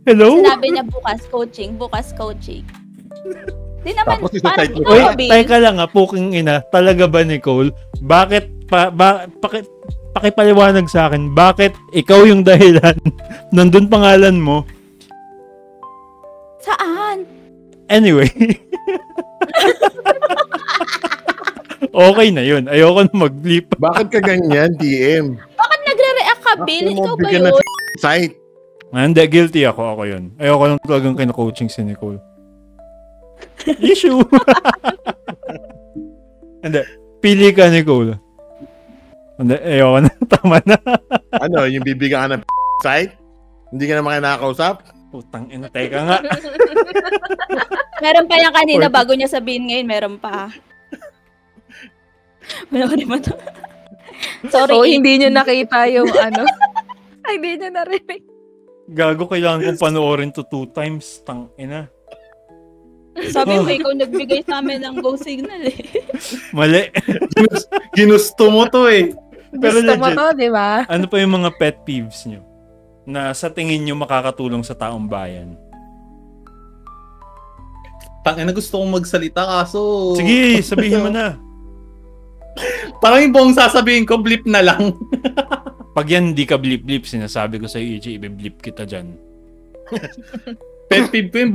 Hello? Sinabi niya bukas coaching. Di naman, Tapos isa side mo. Wait, teka lang puking ina. Talaga ba, Nicole? Bakit, pakipaliwanag sa akin, bakit ikaw yung dahilan? Nandun pangalan mo. Saan? Anyway. Okay na yun. Ayoko na mag-bleep. Bakit ka ganyan, DM? Bakit nagre-react ka, Bill? Ikaw ba bigyan yun? ng site. Hindi, guilty ako yun. Ayoko lang talagang kina-coaching si Nicole. Issue! Hindi, pili ka, Nicole. Hindi, ayoko na. Tama na. Ano, yung bibigyan ka ng site? Hindi ka naman nakakausap? Putang ina, teka nga. Meron pa yan kanina bago niya sabihin ngayon, meron pa. Sorry. So, hindi niyo nakita yung hindi niyo narinig. Gago, kailangan kong panoorin to 2 times. Tang ina. Sabi mo, ikaw nagbigay sa amin ng go signal eh. Mali. Ginusto mo to eh. Pero gusto legit, mo to, di ba? Ano pa yung mga pet peeves nyo na sa tingin nyo makakatulong sa taong bayan? Tangina, gusto kong magsalita kaso... Sige, sabihin mo na. Parang yung buong sasabihin ko, blip na lang. Pag yan hindi ka blip-blip, sinasabi ko sa EJ, i-blip kita dyan. Pet peeve ko yung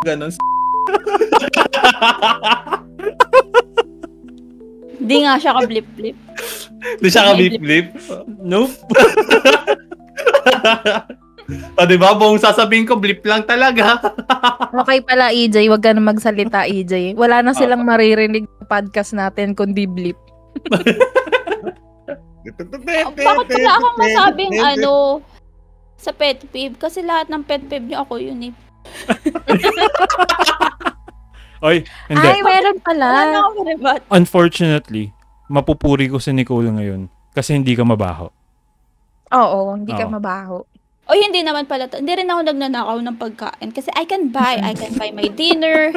ganon. Hindi nga siya ka-blip-blip. Hindi siya ka-blip-blip? Nope. Diba, buong sasabihin ko, blip lang talaga. Okay pala, EJ. Wag ka na magsalita, EJ. Wala na silang maririnig sa podcast natin kundi blip. Bakit pala akong masabing sa pet peeve? Kasi lahat ng pet peeve niyo ako yun eh. Oy, hindi. Ay, meron pala. Wala na ako ribat. Unfortunately, mapupuri ko si Nicole ngayon kasi hindi ka mabaho. Oo, hindi ka mabaho. O hindi naman pala. Hindi rin ako nagnanakaw ng pagkain. Kasi I can buy my dinner.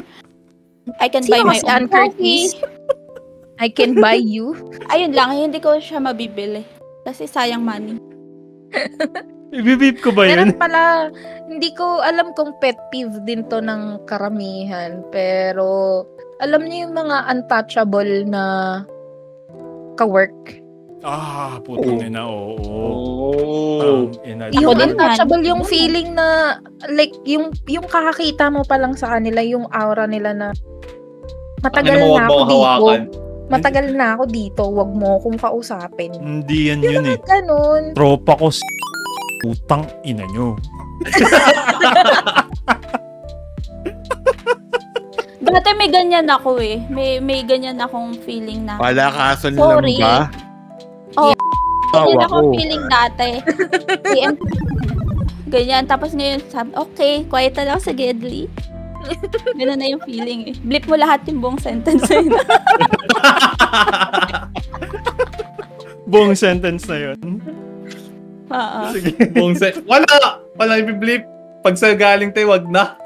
I can buy my own coffee. I can buy you. Ayun lang, hindi ko siya mabibili. Kasi sayang money. Ibibip ko ba yun? Meron pala, hindi ko alam kung pet peeve din to ng karamihan. Pero, alam niyo yung mga untouchable na ka-work. Putang ina, oo. Yung untouchable, yung feeling na, like, yung kakakita mo pa lang sa kanila, yung aura nila na, matagal na ako dito. Matagal na ako dito, wag mo akong kausapin. Hindi yan yun eh. Ganun. Tropa ko Putang ina nyo. Dati may ganyan ako eh. May ganyan akong feeling na. Palakasan lang ba? Oo. Ganyan akong feeling dati. Ganyan. Tapos ngayon, sabi, okay, quiet na lang sa Gedli. Ganun na yung feeling eh. Blip mo lahat yung buong sentence na yun. Buong sentence na yun. Sige, buong wala i-blip. Pag sa galing tayo, wag na.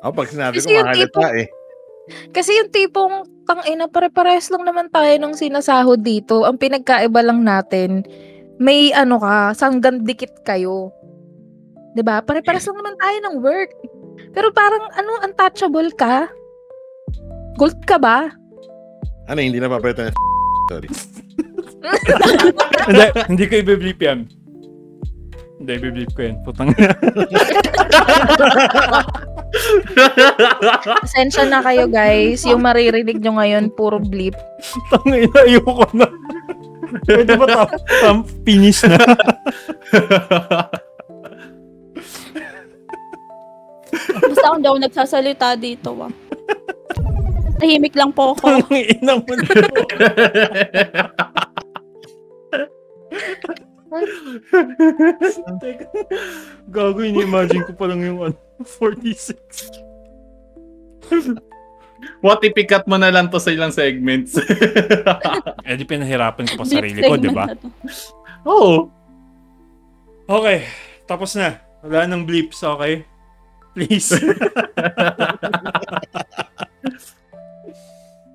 Pag sinabi ko, mahalata eh. Kasi yung tipong, tangina, pare-pares lang naman tayo ng sinasahod dito. Ang pinagkaiba lang natin, may sanggan dikit kayo. 'Di ba? Pare-pares lang naman tayo ng work. Pero parang, untouchable ka? Gold ka ba? Hindi na papalitan na sorry. Hindi ko i-blip yan. Hindi, i-blip ko yan. Putang na. Pasensya na kayo, guys. Yung maririnig nyo ngayon, puro blip. Tangina, ayoko na. Pwede ba finish na? Basta akong daw nagsasalita dito. Tahimik lang po ako. Ang ina mo na. Gago, ini-imagine ko pa lang yung 46. What if ikat mo na lang to sa ilang segments? Di pinahirapan ko pa sarili ko, di ba? Oo. Okay, tapos na. Wala nang bleeps, okay? Please.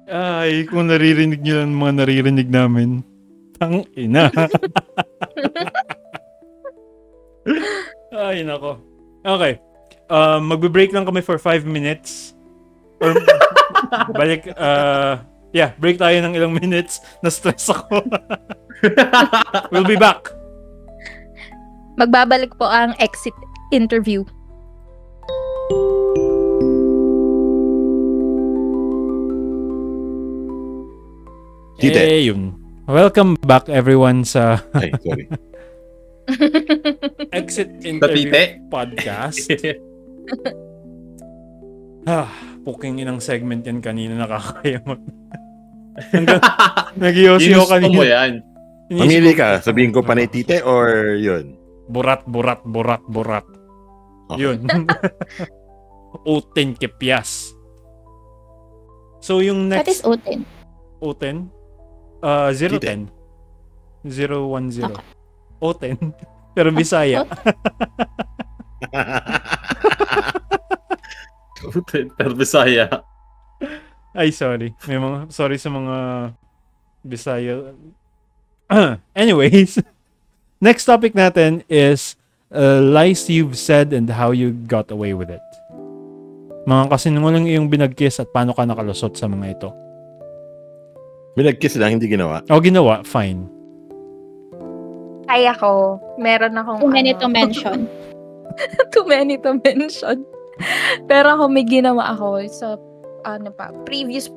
Ay, kung naririnig nyo lang mga naririnig namin. Tang ina. Ay, nako. Okay. Magbe-break lang kami for 5 minutes. Or, balik, break tayo ng ilang minutes. Na-stress ako. We'll be back. Magbabalik po ang exit interview. Yun. Welcome back everyone sa Ay, sorry. Exit Interview Podcast. Puking inang segment yan kanina, nakakayamot. Nag-iosyo kanina. Mo yan. Mamili ka, sabihin ko panay tite or yun? Burat. Okay. Yun. Uten kepyas. So yung next... What is Uten? Uten? 010. 010. Okay. Oten. Pero Bisaya. Pero Bisaya. Ay, sorry. Sorry sa mga Bisaya. Anyways, next topic natin is lies you've said and how you got away with it. Mga kasinungaling iyong binagkis at paano ka nakalusot sa mga ito. Binagkis lang, hindi ginawa. Ginawa, fine. Ay ako, meron akong... Too many to mention. Too many to mention. Pero ako, may ginawa ako sa, previous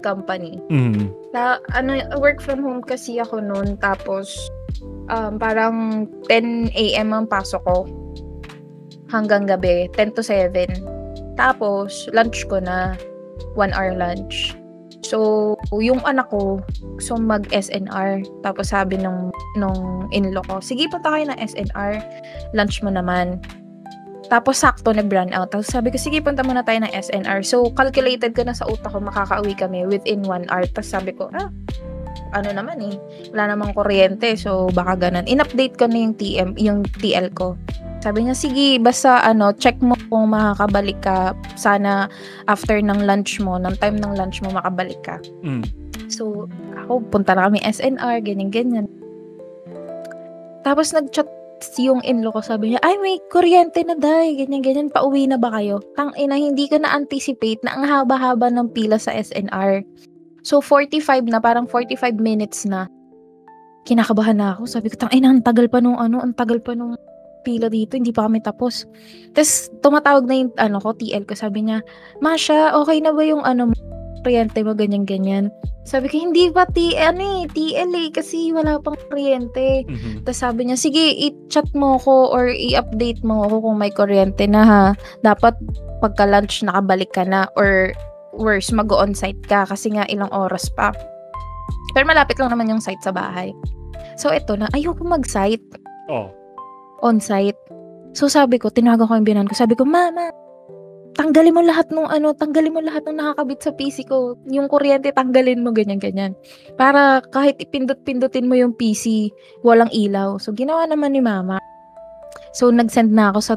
company. Mm. Na, work from home kasi ako noon. Tapos, parang 10 a.m. ang pasok ko. Hanggang gabi, 10 to 7. Tapos, lunch ko na. 1 hour lunch. So, yung anak ko, gusto mag-SNR. Tapos sabi nung in-law ko, sige, punta kayo ng SNR. Lunch mo naman. Tapos sakto nag-run out. Tapos sabi ko, sige, punta muna tayo ng SNR. So, calculated ko na sa utak ko, makaka-uwi kami within 1 hour. Tapos sabi ko, ano naman eh, wala namang kuryente. So, baka ganun. In-update ko na yung TL ko. Sabi niya, sige, basta check mo kung makakabalik ka. Sana after ng lunch mo, ng time ng lunch mo, makabalik ka. Mm. So, ako, punta na kami SNR, ganyan-ganyan. Tapos nag-chat yung in-law ko, sabi niya, ay, may kuryente na day, ganyan-ganyan, pauwi na ba kayo? Tangina, hindi ko na-anticipate na ang haba-haba ng pila sa SNR. So, 45 na, parang 45 minutes na. Kinakabahan na ako. Sabi ko, tangina, ang tagal pa nung pila dito, hindi pa kami tapos. Tapos, tumatawag na yung TL ko, sabi niya, Masha, okay na ba yung kuryente mo, ganyan-ganyan. Sabi ko, hindi ba TL kasi wala pang kuryente. Tapos sabi niya, sige, i-chat mo ko or i-update mo ako kung may kuryente na ha. Dapat pagka-lunch nakabalik ka na or worse, mag-on-site ka kasi nga ilang oras pa. Pero malapit lang naman yung site sa bahay. So, ito na, ayoko mag-site. On-site. So, sabi ko, tinawagan ko yung binan ko. Sabi ko, Mama, tanggalin mo lahat ng nakakabit sa PC ko. Yung kuryente, tanggalin mo, ganyan-ganyan. Para kahit ipindot-pindutin mo yung PC, walang ilaw. So, ginawa naman ni Mama. So, nag-send na ako sa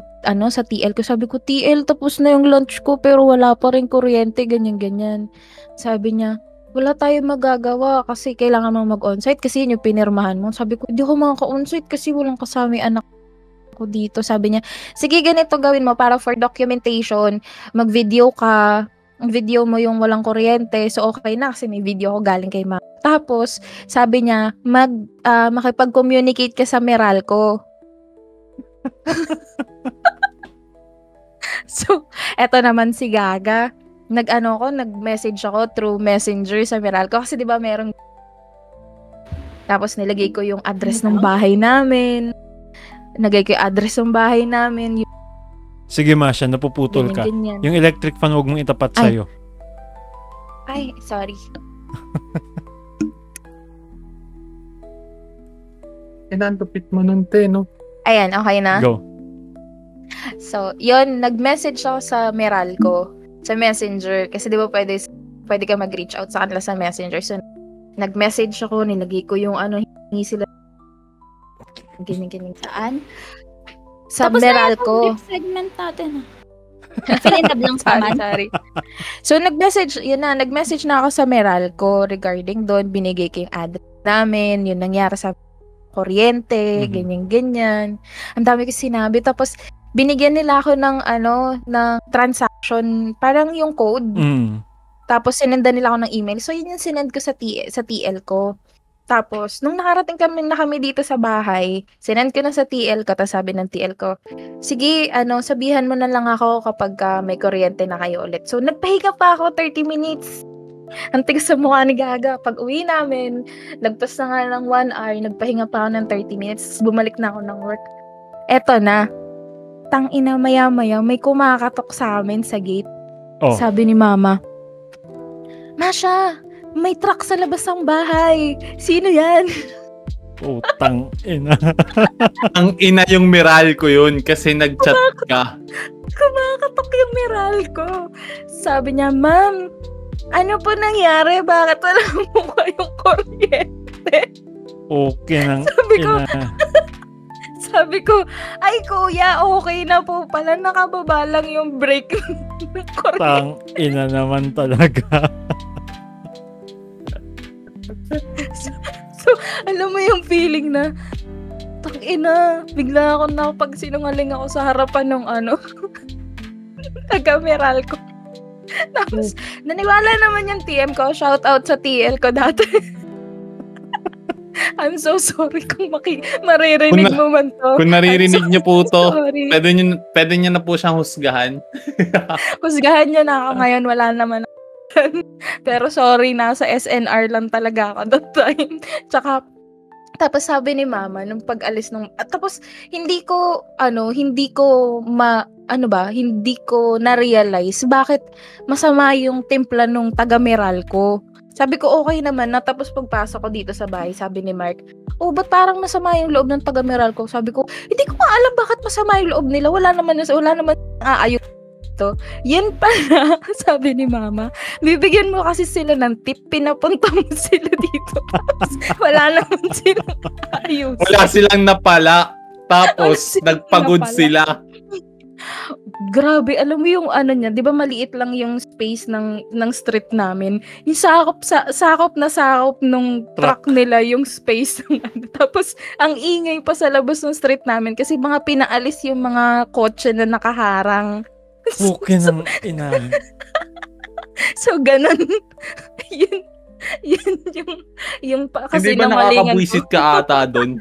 TL ko. Sabi ko, TL, tapos na yung lunch ko, pero wala pa rin kuryente, ganyan-ganyan. Sabi niya, wala tayong magagawa kasi kailangan mong mag-onsite kasi yun yung pinirmahan mo. Sabi ko, hindi ko makaka-onsite kasi walang kasama yung anak ko dito. Sabi niya, sige, ganito gawin mo para for documentation, mag-video ka, video mo yung walang kuryente, so okay na kasi may video ko galing kay Mama. Tapos, sabi niya, makipag-communicate ka sa Meralco. So, eto naman si Gaga. Nag-message ako through Messenger sa Meralco kasi 'di ba merong, tapos nilagay ko yung address ng bahay namin. Sige, Masha, napuputol ka. Ganyan. Yung electric fan huwag mong itapat sa'yo. Ay, sorry. Inantupit mo nun, no? Ayan, okay na? Go. So, yun, nag-message ako sa Meralco, sa Messenger. Kasi di ba pwede ka mag-reach out sa kanila sa Messenger. So, nag-message ako, nilagay ko yung hingi sila. Gining saan? Sa tapos Meralco. Tapos na segment natin. Filinab lang sa man. Sorry. So, nag-message na ako sa Meralco regarding doon. Binigay ko yung address namin, yung nangyari sa kuryente, ganyan-ganyan. Ang dami ko sinabi. Tapos, binigyan nila ako ng transaction, parang yung code. Tapos, sinendan nila ako ng email. So, yun yung sinend ko sa TL ko. Tapos, nung nakarating kami dito sa bahay, sinend ko na sa TL ko, tapos sabi ng TL ko, sige, sabihan mo na lang ako kapag may kuryente na kayo ulit. So, nagpahinga pa ako 30 minutes. Ang tigas sa mukha ni Gaga. Pag uwi namin, lagpas na nga lang 1 hour, nagpahinga pa ako ng 30 minutes, bumalik na ako ng work. Eto na, tangina maya-maya, may kumakatok sa amin sa gate. Sabi ni Mama, Masha, may truck sa labas ng bahay. Sino yan? Tang ina. Ang ina yung Meralco yun kasi nag-chat ka. Kumakatok yung Meralco. Sabi niya, Ma'am, ano po nangyari? Bakit wala mo kayong kuryente? Okay nang Sabi ko, ay kuya, okay na po pala. Nakababa lang yung break ng kuryente. Tang ina naman talaga. So, alam mo yung feeling na tangina, bigla ako nakapagsinungaling ako sa harapan ng taga-Meralco. Tapos, naniwala naman yung TM ko. Shout out sa TL ko dati. I'm so sorry kung maririnig mo man to. Kung naririnig niyo po to, pwede niyo na po siyang husgahan. Husgahan niyo na ako ngayon, wala naman. Pero sorry, nasa SNR lang talaga ako that time. Tsaka, tapos sabi ni Mama, nung pag-alis tapos, hindi ko na-realize bakit masama yung timpla nung taga-Meralco. Sabi ko, okay naman na. Tapos pagpasok ko dito sa bahay, sabi ni Mark, ba't parang masama yung loob ng taga-Meralco? Sabi ko, hindi ko alam bakit masama yung loob nila. Wala naman aayos to. Yan pala, sabi ni Mama. Bibigyan mo kasi sila ng tip, pinapunta mo sila dito. Wala naman silang ayos. Wala silang napala. Tapos, nagpagod sila. Grabe, alam mo yung niya, 'di ba maliit lang yung space ng street namin. Yung sakop nung truck nila yung space ng Tapos ang ingay pa sa labas ng street namin kasi mga pinaalis yung mga kotse na nakaharang. Okay nang ina. So ganun. yun yung kasi hindi ba nakakabwisit ka ata doon?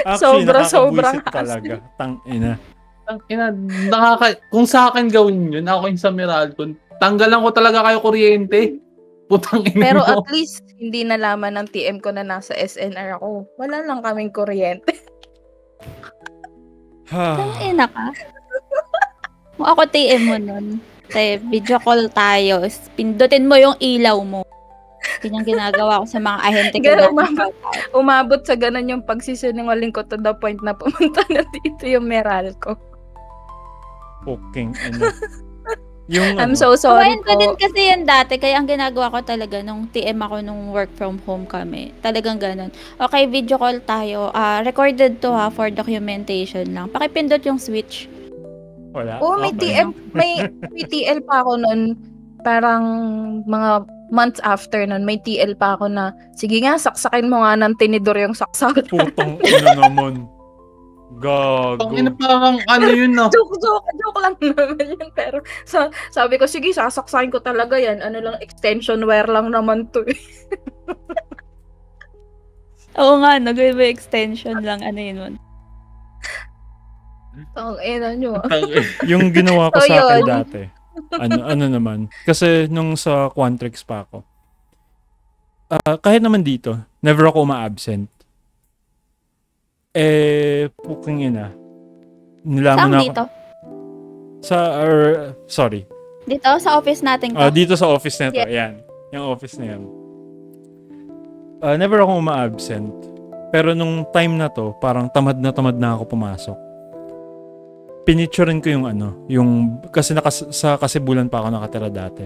Actually, sobrang talaga. Tang ina. Kung sa akin gawin yun, ako yung sa Meralco, tanggalan ko talaga kayo kuryente. Putang ina Pero mo. at least, hindi nalaman ng TM ko na nasa SNR ako. Wala lang kaming kuryente. Tangina ka. Kung ako TM mo nun, video call tayo, pindutin mo yung ilaw mo. Yan yung ginagawa ko sa mga ahente ko. Umabot sa ganun yung pagsisinungaling ko to the point na pumunta na dito yung Meralco. Fucking ano. I'm so sorry po. Din kasi yan dati, kaya ang ginagawa ko talaga nung TM ako nung work from home kami. Talagang ganun. Okay, video call tayo. Recorded to for documentation lang. Pakipindot yung switch. Wala. May TM, may TL pa ako nun. Parang mga months after nun, may TL pa ako na, sige nga, saksakin mo nga ng tinidor yung saksak. Putang ina naman. Gago. Pangina parang ano yun na. Joke lang naman yun. Pero sabi ko, sige, sasaksakin ko talaga yan. Ano lang, extension wire lang naman to. Oo nga, may extension lang. Ano yun? Yung ginawa ko sa akin dati. Ano naman. Kasi nung sa Quantrix pa ako. Kahit naman dito, never ako ma-absent. Puking ina. Nilaman na dito? Sorry. Dito sa office natin to? Dito sa office na to. Yeah. Yan. Yung office na yan. Never ako ma-absent. Pero nung time na to, parang tamad na ako pumasok. Pinicturein ko yung kasi sa Kasibulan pa ako nakatira dati.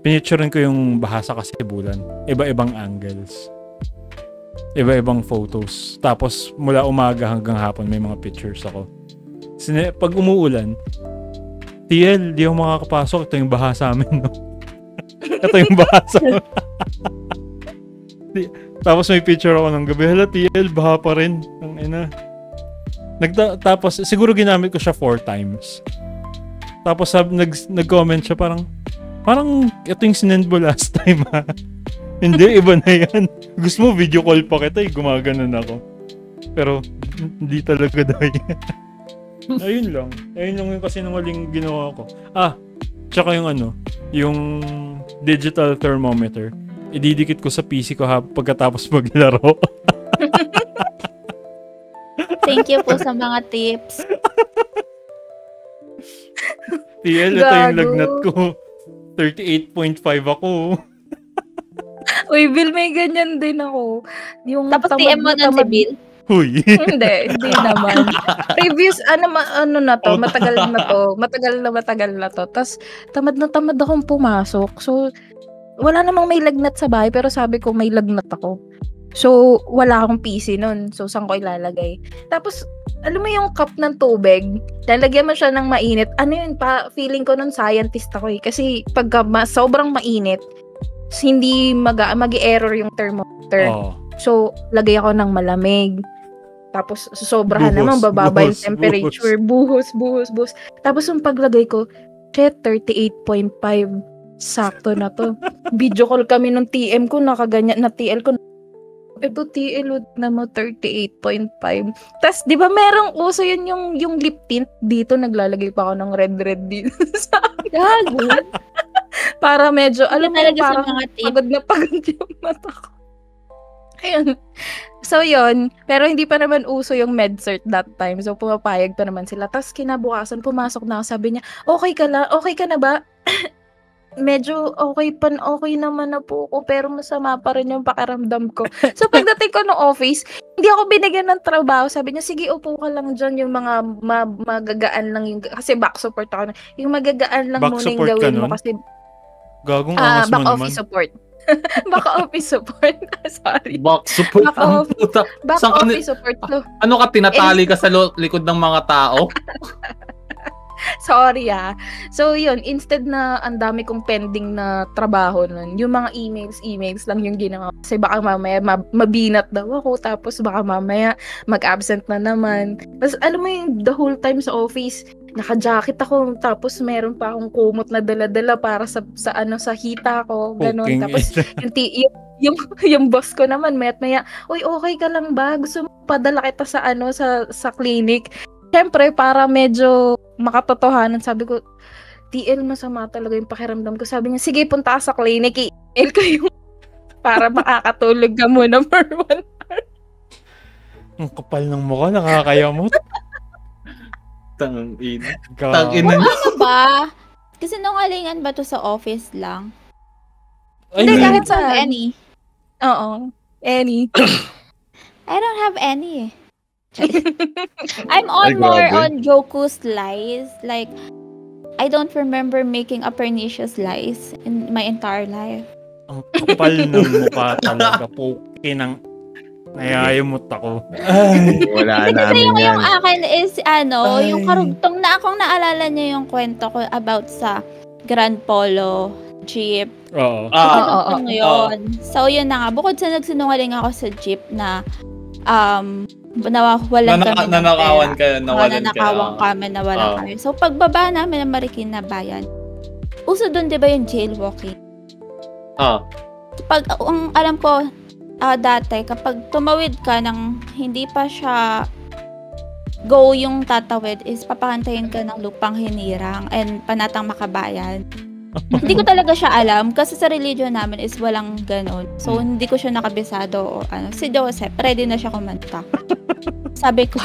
Pinicturein ko yung baha sa Kasibulan. Iba-ibang angles. Iba-ibang photos. Tapos mula umaga hanggang hapon may mga pictures ako. Pag umuulan, TL, di ako makakapasok. Ito yung baha sa amin, no? Ito yung baha sa amin. Tapos may picture ako ng gabi. Hala, TL, baha pa rin. Ang ina. Tapos, siguro ginamit ko siya 4 times. Tapos nag-comment siya parang ito yung sinend mo last time, ha? Hindi, iba na yan. Gusto mo video call pa kita, gumaganon ako. Pero, hindi talaga dahil. Ayun lang yung kasi nangaling ginawa ko. Tsaka yung digital thermometer. Ididikit ko sa PC ko pagkatapos maglaro. Thank you po sa mga tips. TL, ito yung lagnat ko. 38.5 ako. Uy, Bill, may ganyan din ako. Yung tapos TM mo nun si Bill? Huy. Hindi naman. Previous, matagal na to. Tapos, tamad akong pumasok. So, wala namang may lagnat sa bahay, pero sabi ko may lagnat ako. So, wala akong PC nun. So, saan ko ilalagay? Tapos, alam mo yung cup ng tubig, lalagyan mo siya ng mainit. Ano yun feeling ko nun scientist ako eh. Kasi, pagka sobrang mainit, hindi mag-error yung thermometer. Oh. So, lagay ako ng malamig. Tapos, sobrahan naman, bababa yung temperature. Buhos. Tapos, yung paglagay ko, 38.5. Sakto na to. Video call kami nung TM ko, nakaganyan na TL ko. Ito TL na mo 38.5. Tapos, di ba merong uso yun yung lip tint dito, naglalagay pa ako ng red dito sa gago. Para medyo, alam mo, parang pagod yung mata ko. Ayun. So, yun. Pero hindi pa naman uso yung MedCert that time. So, pumapayag pa naman sila. Tapos, kinabukasan, pumasok na ako. Sabi niya, okay ka na ba? Medyo okay naman na po ako. Pero masama pa rin yung pakiramdam ko. So, pagdating ko ng office, hindi ako binigyan ng trabaho. Sabi niya, sige, upo ka lang dyan. Yung mga magagaan lang yung, kasi back support ako. Yung magagaan lang muna yung gawin mo. Kasi, gagong angas mo naman. Back office support. Back office support. Sorry. Back support. Back office support to. Ano ka, tinatali ka sa likod ng mga tao? Sorry So yun, instead na ang dami kong pending na trabaho nun, yung mga emails lang yung ginawa. Kasi baka mamaya mabinat daw ako, tapos baka mamaya mag-absent na naman. Tapos alam mo yung the whole time sa office, naka-jacket ako, tapos meron pa akong kumot na dala-dala para sa hita ko, ganun. Okay. Tapos yung boss ko naman, maya, uy, okay ka lang ba? Gusto mo padala kita sa clinic? Siyempre, para medyo makatotohanan, sabi ko, TL, masama talaga yung pakiramdam ko. Sabi niya, sige, punta ka sa clinic, i-email ko yung para makakatulog ka muna for 1 hour. Ang kapal ng mukha, nakakayamot. Tangina. Ano ba? Kasi nungalingan ba to sa office lang? Hindi, kahit sa any. Oo, any. I don't have any. I'm more on Joku's lies. Like, I don't remember making a pernicious lies in my entire life. Ang kapal ng mukha talaga. Pukinang nayayamot ako. Wala namin yan. Yung akin is, yung karugtong na akong naalala niyo yung kwento ko about sa Grand Polo Jeep. Oo. Yun. So, yun na nga. Bukod sa nagsinungaling ako sa Jeep na nawalan kami ng pera. Nanakawan kami, nawalan kami. So, pagbaba namin ng Marikina Bayan, uso doon, di ba, yung jailwalking? Ang alam ko, dati, kapag tumawid ka ng hindi pa siya go yung tatawid, is papakantayin ka ng lupang hinirang and panatang makabayan. Hindi ko talaga siya alam kasi sa religion namin is walang ganon. So, hindi ko siya nakabisado o ano. Si Joseph, ready na siya kumanta. Sabi ko,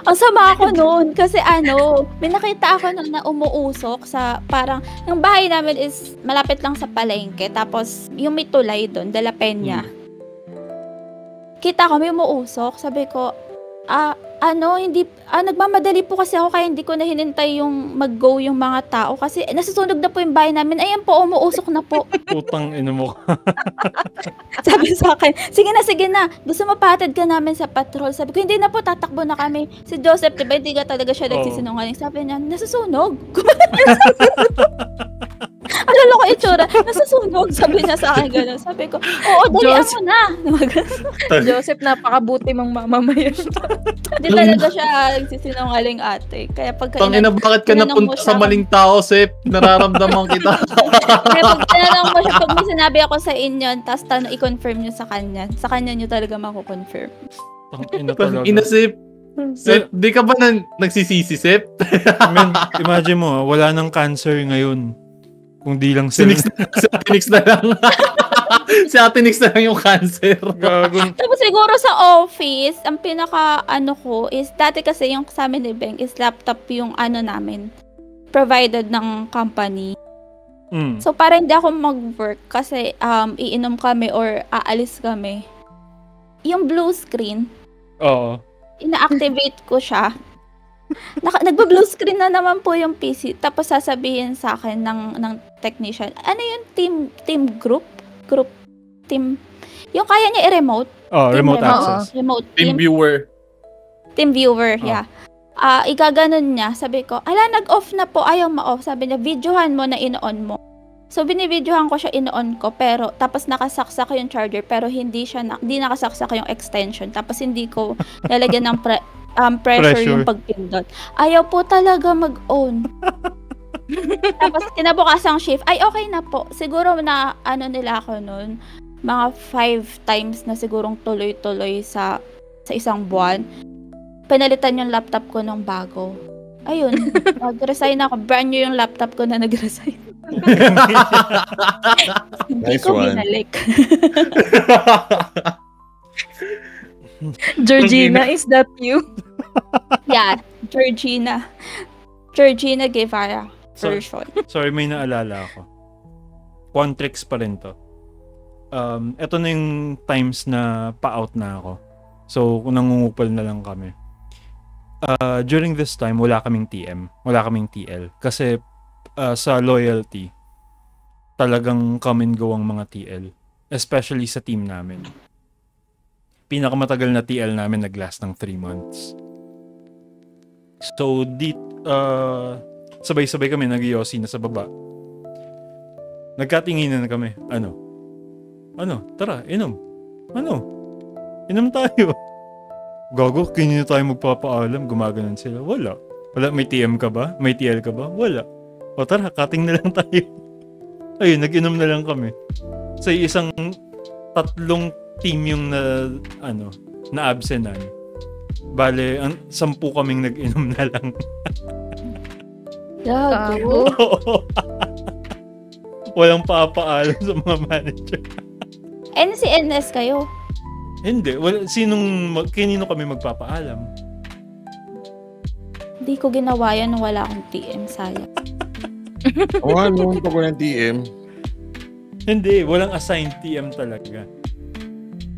ang sama ako noon kasi may nakita ako noon na umuusok sa parang, yung bahay namin is malapit lang sa palengke. Tapos, yung may tulay doon, De La Peña. Kita ko, may umuusok. Sabi ko, nagmamadali po kasi ako kaya hindi ko na hinintay yung mag-go yung mga tao kasi nasusunog na po yung bahay namin. Ayan po, umuusok na po. Putang ina mo. Sabi sa akin, sige na. Gusto mo patid ka namin sa patrol. Sabi ko, hindi na po, tatakbo na kami. Si Joseph, diba, hindi ka talaga siya nagsisinungaling. Sabi niya, nasusunog. Alala ko itsura, nasusunog. Sabi niya sa akin gano'n. Sabi ko, oo, dalihan mo na. Joseph, napakabuti mong mamamayan. Hindi talaga siya nagsisinungaling ate. Kaya pagka Tangina, bakit ka napunta sa maling tao, Sep? Nararamdaman kita. Kaya pag tinanong mo siya, pag may sinabi ako sa inyo, tapos i-confirm nyo sa kanya nyo talaga mako-confirm. Tangina, Sep. Sep, di ka ba nagsisisi, Sep? Imagine mo, wala nang cancer ngayon. Kung di lang si Atinix na lang. Si Atinix na lang yung cancer. Tapos siguro sa office, ang pinaka ko is, dati kasi yung sa amin ni Beng is laptop yung namin. Provided ng company. So para hindi ako mag-work kasi iinom kami or aalis kami. Yung blue screen. Oo. Ina-activate ko siya. Nagba-blue screen na naman po yung PC. Tapos sasabihin sa akin ng technician, ano yung team group team, yung kaya niya i-remote. Remote access. Remote team viewer. Team viewer, yeah. Igaganon niya. Sabi ko, nag-off na po, ayaw ma-off. Sabi niya, videohan mo na in-on mo. So, binibidyohan ko siya in-on ko, pero tapos nakasaksak yung charger, pero hindi nakasaksak yung extension. Tapos hindi ko lalagyan ng pressure yung pagpindot. Ayaw po talaga mag-on. Tapos kinabukasang shift, ay okay na po. Siguro na nila ako noon, mga 5 times na sigurong tuloy-tuloy sa isang buwan. Pinalitan yung laptop ko ng bago. Ayun, nag-resign ako. Brand new yung laptop ko na nag-resign. Hindi ko binalik. Georgina, is that you? Yeah, Georgina Guevara version. Sorry, may naalala ako. Quantrix pa rin to. Ito na yung times na pa-out na ako. So, nangungupal na lang kami. During this time, wala kaming TM. Wala kaming TL. Kasi sa loyalty, talagang come and go ang mga TL. Especially sa team namin. Pinakamatagal na TL namin nag-last ng 3 months. So, sabay-sabay kami nag-yosi na sa baba. Nagkatinginan na kami. Ano? Tara, inom. Inom tayo. Gago, kanina tayo magpapaalam. Gumaganon sila. Wala. May TM ka ba? May TL ka ba? Wala. O tara, cutting na lang tayo. Ayun, nag-inom na lang kami. Sa isang 3 team yung na-absenan. Bale, 10 kaming nag-inom na lang. Gago. Walang papaalam sa mga manager. NCNS kayo? Hindi. Kanino kami magpapaalam? Hindi ko ginawa yan nung wala akong TM, sayang. Nung pag walang TM. Hindi. Walang assigned TM talaga.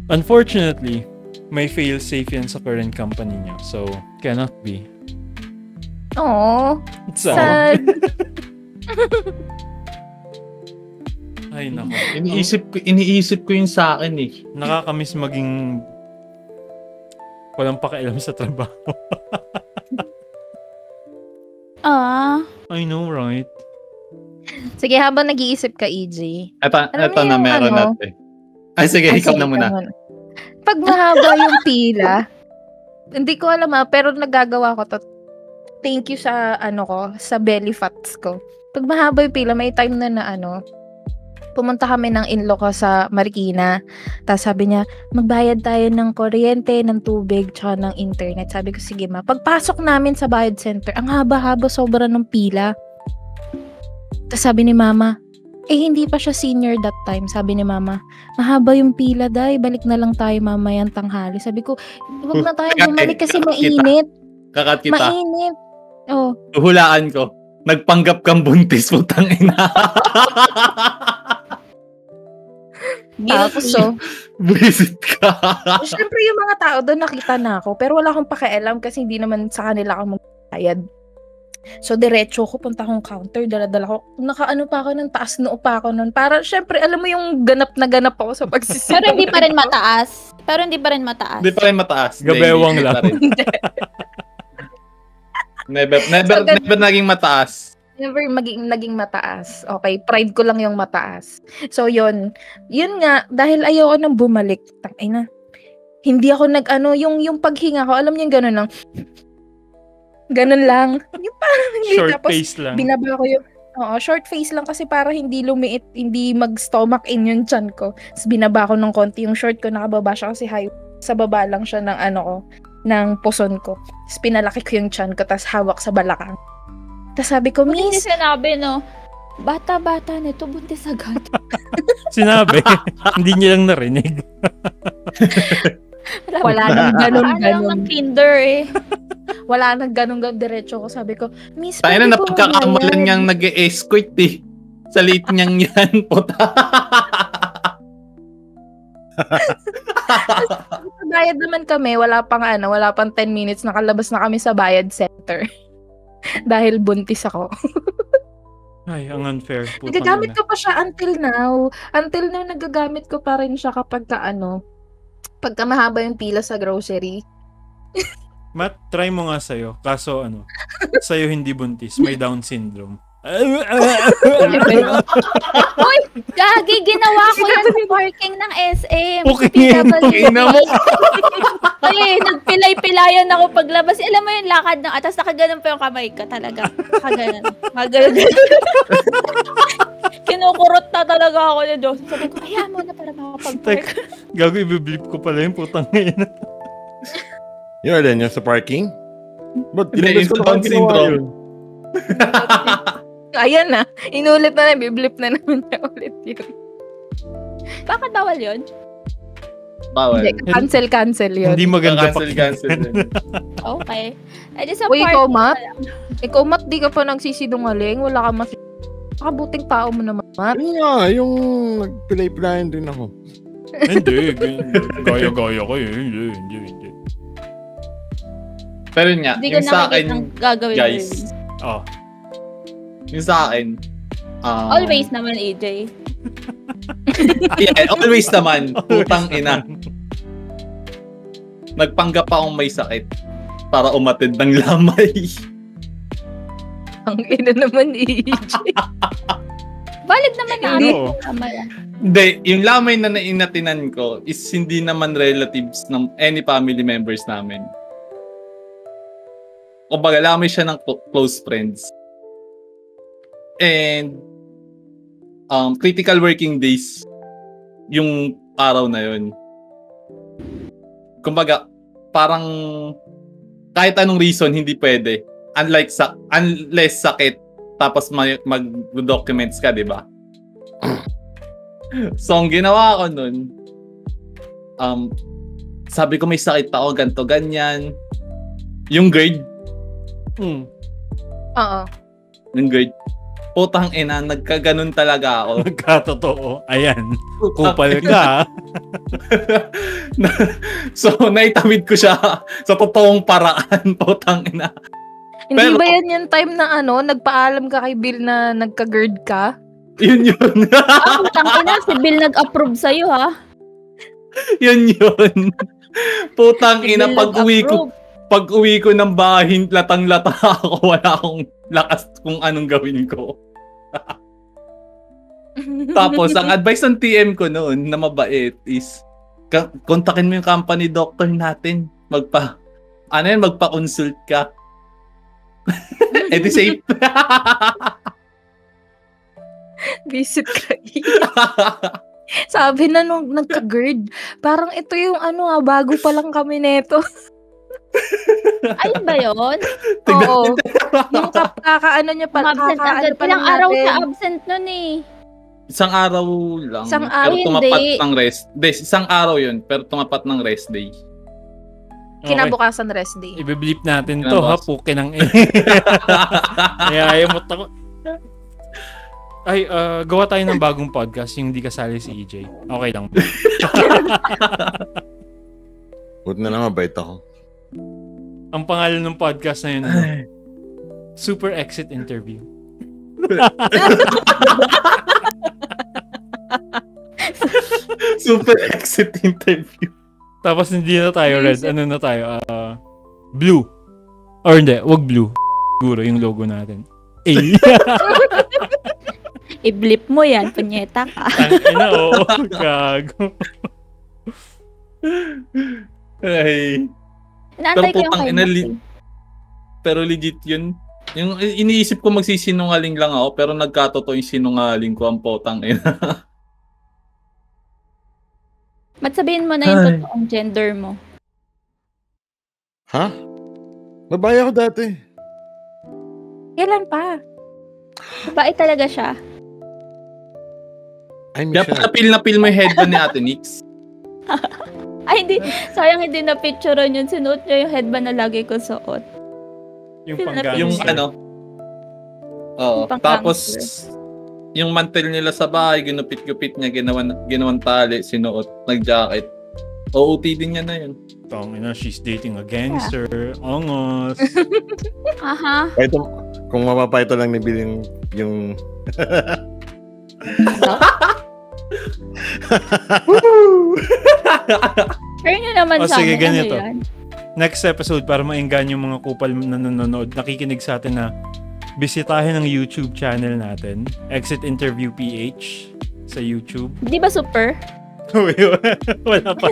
Unfortunately, may fail-safe yan sa current company niyo. So, cannot be. Aww. Sad. Ay, nako. Iniisip ko yun sa akin eh. Nakakamiss maging walang pakialam sa trabaho. I know, right? Sige, habang nag-iisip ka, EJ. Ito na meron natin. Ay, sige, ikaw na muna. Pag mahaba yung pila, hindi ko alam pero nagagawa ko to. Thank you sa sa belly fats ko. Pag mahaba yung pila, may time na pumunta kami ng in-law ko sa Marikina. Tapos sabi niya, magbayad tayo ng kuryente, ng tubig, tsaka ng internet. Sabi ko, sige ma. Pagpasok namin sa bayad center, ang haba-haba, sobra ng pila. Tapos sabi ni mama, hindi pa siya senior that time. Sabi ni mama, mahaba yung pila, day. Balik na lang tayo mamayang tanghali. Sabi ko, huwag na tayo bumalik kasi mainit. Kakat kita. Mainit. Oh. Hulaan ko. Nagpanggap kang buntis, putang ina. Tapos visit ka. Siyempre yung mga tao doon nakita na ako, pero wala akong pakialam kasi hindi naman sa kanila ako magbayad. So diretso ko, punta akong counter, dala-dala ko. Nakaano pa ako ng taas noo pa ako noon. Para syempre alam mo yung ganap na ganap ako sa pagsisimula. Pero hindi pa rin mataas. Hindi pa rin mataas. Gabewang lang. Never naging mataas. Never naging mataas. Okay, pride ko lang yung mataas. So, yun nga, dahil ayoko nang bumalik, tangina. Hindi ako yung paghinga ko, alam niyo yung gano'n lang. Ganun lang. Yung parang short tapos, face lang. Binaba ko yung, short face lang kasi para hindi lumiit, hindi mag-stomach in yung chan ko. Tapos binaba ko ng konti yung short ko, nakababa siya kasi high. Sa baba lang siya ng ng puson ko. Tapos pinalaki ko yung chan ko, tapos hawak sa balakang. Tapos sabi ko, Miss, hindi Miss, sinabi, no? Bata-bata nito, buntis agad. Sinabi. Hindi niya lang narinig. wala nang ganun-ganun. Ano lang ng kinder eh. Wala nang ganun-ganun. Diretso ko, sabi ko, Miss, Tayo na pwede po napagkakamalan niyang nag-e-escort eh. Sa late niyang yan, puta. Bayad naman kami, wala pang 10 minutes, nakalabas na kami sa bayad center. Dahil buntis ako. Ay, ang unfair. Nagagamit ko pa siya until now. Until now, nagagamit ko pa rin siya kapag pagka mahaba yung pila sa grocery. Matt, try mo nga sa'yo. Kaso sa'yo hindi buntis. May Down syndrome. Uy, gagi, ginawa ko yan sa parking ng SM. Okay na mo. Ay, nagpilay-pilayan ako paglabas. Alam mo yung lakad ng atas, nakaganon pa yung kamay ko talaga. Nakaganon. Kinukurot na talaga ako ni Diyos. Sabi ko, kaya mo na para makapag-park. Gago, ibiblip ko pala yung putang ngayon. Yun, alin, yung sa parking? Ba't Hindi, yung Down syndrome. Ayan na. Inulit na biblip na naman niya ulit yun. Bakit bawal yun? Bawal. Hindi, cancel yun. Hindi maganda cancel. Okay. Sa Uy, ikaw, Matt? Ikaw, Matt, di ka pa nagsisidungaling. Wala ka makabuting tao mo naman, Matt. Yun nga, yung nagpilay-pilayan din ako. Hindi. Gaya-gaya ko yun. Hindi. Pero yun nga, hindi ko yung sa akin, gagawin guys. Yung sa akin, always naman, AJ. Yeah, always naman. Putang ina. Nagpanggap akong may sakit para umatid ng lamay. Ang ina naman, AJ. Balik naman yung Hindi, yung lamay na nainatinan ko is hindi naman relatives ng any family members namin. Kumbaga, lamay siya ng close friends. And critical working days yung araw na yun. Kumbaga, parang kahit anong reason hindi pwede. Unless sakit tapos mag-documents ka, di ba? So, ang ginawa ko nun, sabi ko may sakit ako, ganto ganyan. Yung grade. Oo. Yung grade. Putang ina, nagkaganon talaga ako. Nagkatotoo. Ayan. Kupal ka. So, naitawid ko siya sa totoong paraan. Putang ina. Hindi ba yan yung time na nagpaalam ka kay Bill na nagka-GERD ka? Yun. Putang ina, si Bill nag-approve sa'yo, ha? Yun. Putang ina, pag-uwi ko ng bahay, latang-lata ako. Wala akong lakas kung anong gawin ko. Tapos, ang advice ng TM ko noon na mabait is, kontakin mo yung company doctor natin. Magpa-consult ka. Edi safe. Visit ka. Sabi na nung nagka-GERD, parang ito yung bago pa lang kami neto. Ayun ba yun? Oo. Yung kakaano niya pa. Ilang araw siya absent nun eh. Isang araw lang. Isang araw, pero tumapat ng rest. Isang araw yun, pero tumapat ng rest day. Kinabukasan rest day. I-bleep natin to, ha? Puke ng ayaw mo ako. Ay, gawa tayo ng bagong podcast, yung hindi kasali si EJ. Okay lang. Huwag na naman, bait ako. Ang pangalan ng podcast na yun, Super Exit Interview. Super Exit Interview. Tapos hindi na tayo red. Ano na tayo? Blue. Or hindi, wag blue. Siguro yung logo natin. I-blip mo yan, punyeta ka. Ina, oo. Gago. Ay. Inaantay ko yung kay pero legit yun. Yung iniisip ko magsisinungaling lang ako, pero nagkatotoo yung sinungaling ko, ang potang ina. Sabihin mo na yung totoong gender mo. Ha? Babae ako dati. Kailan pa? Babae talaga siya. Ay, Kaya napil mo yung headband ni Ate Nix. Ay, hindi. Sayang hindi na-picturean yun. Sinuot niya yung headband na lagi ko suot. Yung pang-gangster. Yung Oo. Tapos, yung mantel nila sa bahay, ginupit-gupit niya, ginawan tali, sinuot, nag-jacket. OOTD din niya na yun. She's dating a gangster. Ongos. Aha. Kung mapapayto lang ni Bill yung Share nyo naman sa sige, amin. ganito. Ano yan? Next episode, para mainggan yung mga kupal na nanonood, nakikinig sa atin na bisitahin ang YouTube channel natin, Exit Interview PH sa YouTube. Di ba super? Wala pa.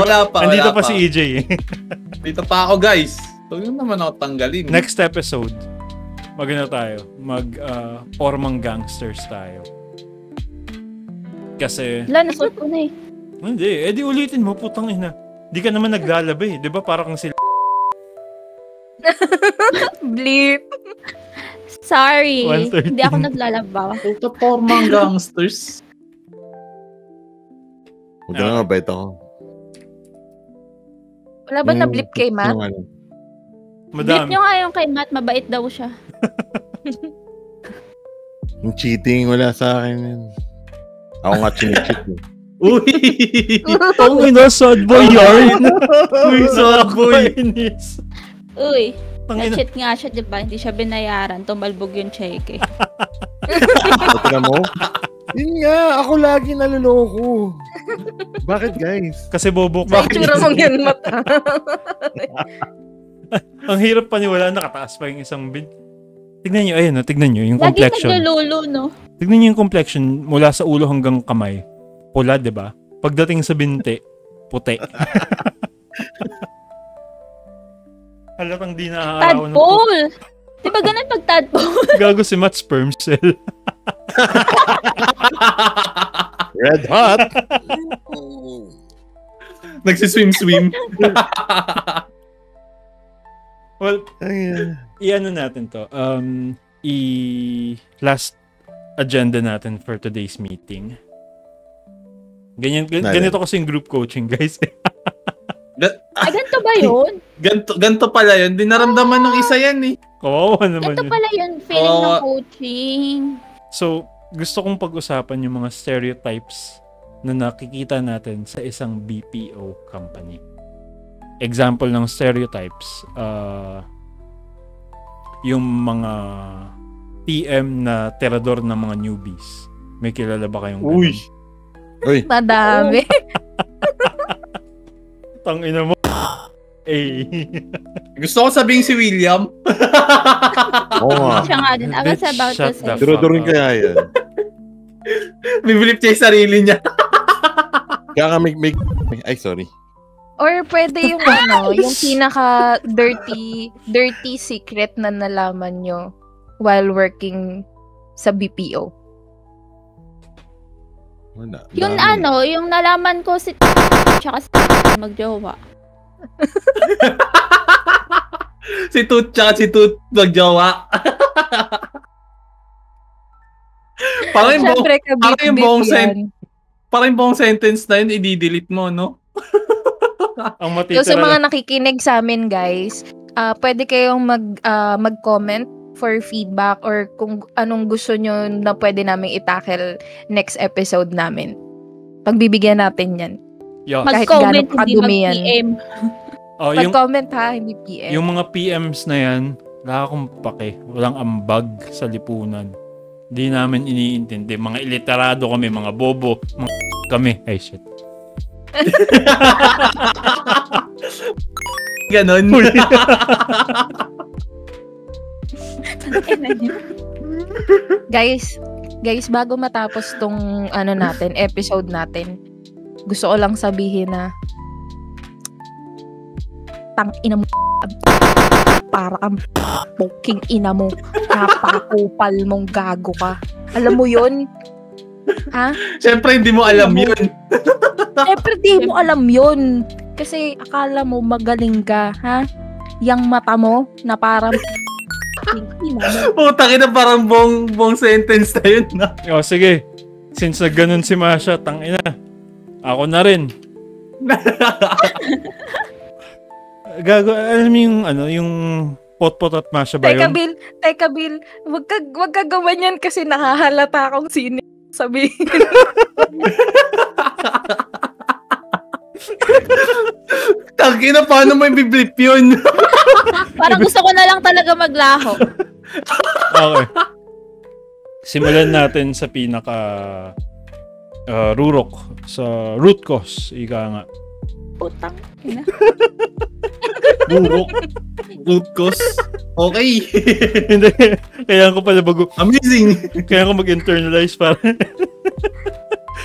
Wala pa. Andito pa si EJ eh. Dito pa ako, guys. Huwag nyo naman ako tanggalin. Next episode, tayo. Formang gangsters tayo. Kasi... Wala, nasuot ko na eh. Hindi, di ulitin mo, putang ina. Di ka naman naglalaba eh. Di ba parang sila... Bleep. Sorry. 113. Hindi ako naglalaba. Ito, formang gangsters. Huwag na mabait ako. Wala ba na-bleep kay Matt? Bleep nyo nga yung kay Matt, mabait daw siya. Yung cheating, wala sa akin yun. Ako nga chinichit eh. Uy! Ang ina, sad boy yarn. Uy, sad boy. Uy, na-cheat nga siya, diba? Hindi siya binayaran. Tumalbog yung cheque. Ito mo? Yun nga, ako lagi naloloko. Bakit, guys? Kasi bobo Sa ka. itsura mong yun, mata. Ang hirap paniwala, nakataas pa yung isang bid. Tignan nyo, ayun, tignan nyo yung complexion. Lagi naglululo, no? Tignan nyo yung complexion mula sa ulo hanggang kamay. Pula, diba? Pagdating sa binti, puti. Halatang di naaaraw ng Tadpole! Diba ganun pag tadpole? Gago si Matt sperm cell. Red hot! Nagsiswim-swim. Well, iano natin to. last agenda natin for today's meeting. Ganito kasi yung group coaching, guys. Ganito ba yun? Ganito pala yun. Dinaramdaman ng isa yan eh. Kawawa naman Ganito yun. pala yun, feeling ng coaching. So, gusto kong pag-usapan yung mga stereotypes na nakikita natin sa isang BPO company. Example ng stereotypes, yung mga PM na terador ng mga newbies. May kilala ba kayong ganun? Uy. Madami. Tangina mo. Gusto ko sabihin si William. Oo nga. Siya nga din. I was about to say. Tinuturing kaya yan. Bibilip niya yung sarili niya. Kaya nga ay, sorry. Or pwede yung yung pinaka dirty secret na nalaman nyo while working sa BPO. Wala. Yung yung nalaman ko si tsaka si magjowa. Si Tut tsaka si Tut magjowa. Parang yung buong sentence na yun, i-delete mo, no? Ang matitira So sa mga nakikinig sa amin, guys, pwede kayong mag-comment for feedback or kung anong gusto nyo na pwede naming itackle next episode namin. Pagbibigyan natin yan. Yeah. Mag-comment, hindi mag-PM. Mag-comment ha, hindi PM. Yung mga PMs na yan, wala akong pake. Walang ambag sa lipunan. Hindi namin iniintindi. Mga iliterado kami, mga bobo, mga kami. Ay, shit. Ganon. Guys, bago matapos tong episode natin, gusto ko lang sabihin na tang ina mo, para kang poking ina mo, napakupal mong gago ka. Alam mo yun? Ha? Siyempre hindi mo alam yun. Siyempre hindi mo alam yun. Kasi akala mo magaling ka, ha? Yang mata mo na parang putang ina, parang buong sentence na yun. O, sige. Since ganun si Masha, tangina. Ako na rin. Gago, alam mo yung pot-pot at Masha ba yun? Teka Bill, wag ka gawan yan kasi nakahalata akong sino sabihin. Tangina, paano mo i-blip yun? Parang gusto ko na lang talaga maglaho. Okay. Simulan natin sa pinaka rurok, sa root cause, ika nga. Putang ina. Root cause? Okay. Hindi. Kaya ko pala amazing. Kaya ko mag-internalize para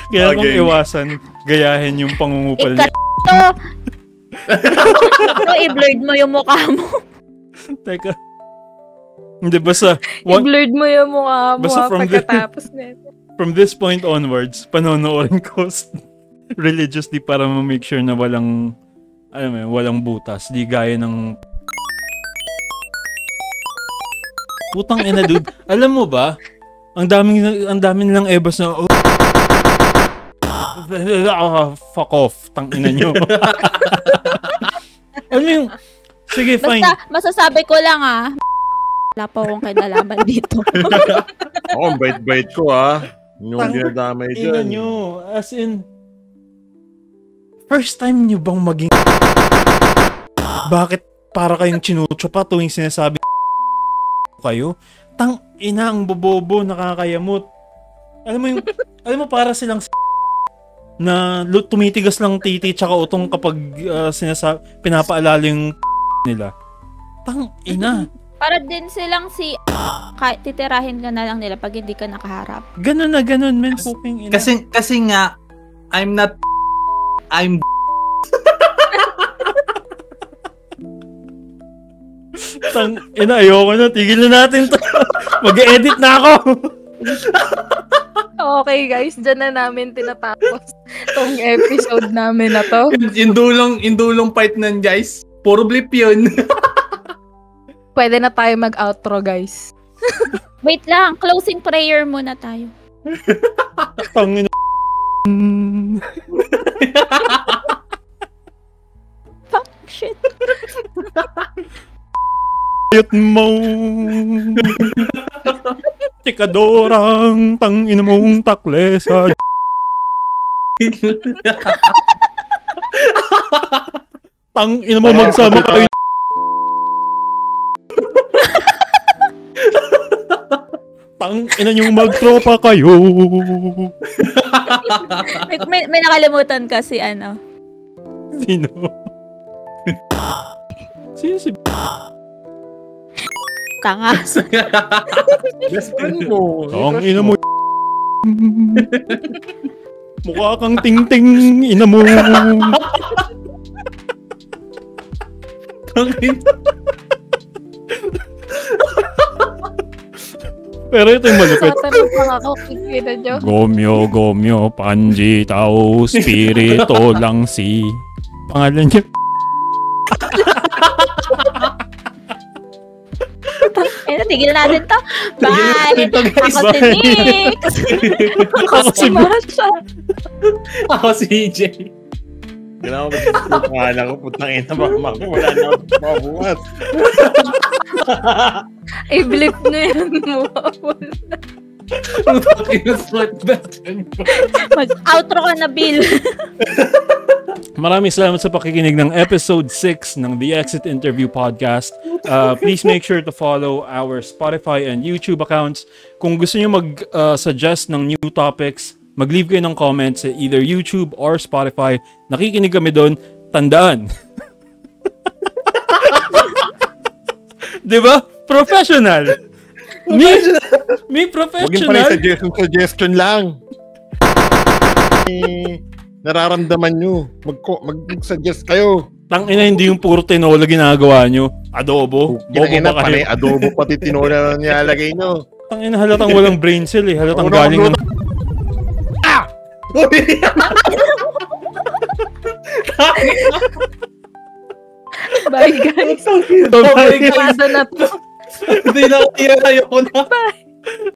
kaya kong iwasan gayahin yung pangungupal niya. I-blurred mo yung mukha mo. Teka. Hindi, basta i-blurred mo yung mukha mo pagkatapos nito. From this point onwards, panonoorin ko religiously para ma-make sure na walang butas. Di gaya ng putang ina, dude. Alam mo ba? Ang dami nilang ebas na fuck off. Tang ina nyo. Ano yung sige, fine. Basta masasabi ko lang wala pa akong kinalaman dito. Ako, bait-bait ko yung dinadamay dyan. Nyo, as in, first time nyo bang maging bakit para kayong chinucho pa tuwing sinasabi kayo? Tang ina, ang bobobo, nakakayamot. Alam mo para silang na tumitigas lang titi tsaka utong kapag pinapaalala yung nila. Tang ina. Para din silang titirahin ka na lang nila pag hindi ka nakaharap. Ganun na ganun, men. Fucking ina. Kasi nga, I'm tang ina, ayoko na. Tigil na natin to. Mag-edit na ako. Okay guys, dyan na namin tinatapos tong episode namin na to. Yung dulong part nun, guys. Puro blip yun. Pwede na tayo mag-outro, guys. Wait lang, closing prayer muna tayo. Tangina. Fuck, shit. Ayot mo. Tikadorang tangina mong taklesa. Tangina mo magsama kayo. Tangina niyong magtropa kayo. may nakalimutan kasi ano. Sino? Sino si Tanga. Best friend mo. Tangina mo. Mukha kang ting-ting, ina mo. Pero ito yung malupit. Tatanong pa ako, kikita nyo. Gomyo, Panji, Tao, Spirito, Langsi. Pangalan niya. Tigil natin to. Bye! Ako si Nick! Ako si Masha. Ako si EJ. Kailangan ko pangalan ko. Putang ina, baka wala na ako mabuhat. I-blip na yan mo. Mag-outro ka na, Bill. Maraming salamat sa pakikinig ng episode 6 ng The Exit Interview Podcast. Please make sure to follow our Spotify and YouTube accounts. Kung gusto nyo mag-suggest ng new topics, mag-leave kayo ng comments sa either YouTube or Spotify. Nakikinig kami doon. Tandaan. Diba? Professional. Me professional. Huwag yung pala suggestion lang. Nararamdaman nyo. Mag-suggest kayo. Tangina, hindi yung puro tinola ginagawa nyo. Adobo. Bobo ba kayo? Adobo pati tinola nilalagay nyo. Tangina, halatang walang brain cell eh. Halatang galing ng... Bye guys. Bye. Kada na to. Hindi na ako tira. Ayoko na. Bye.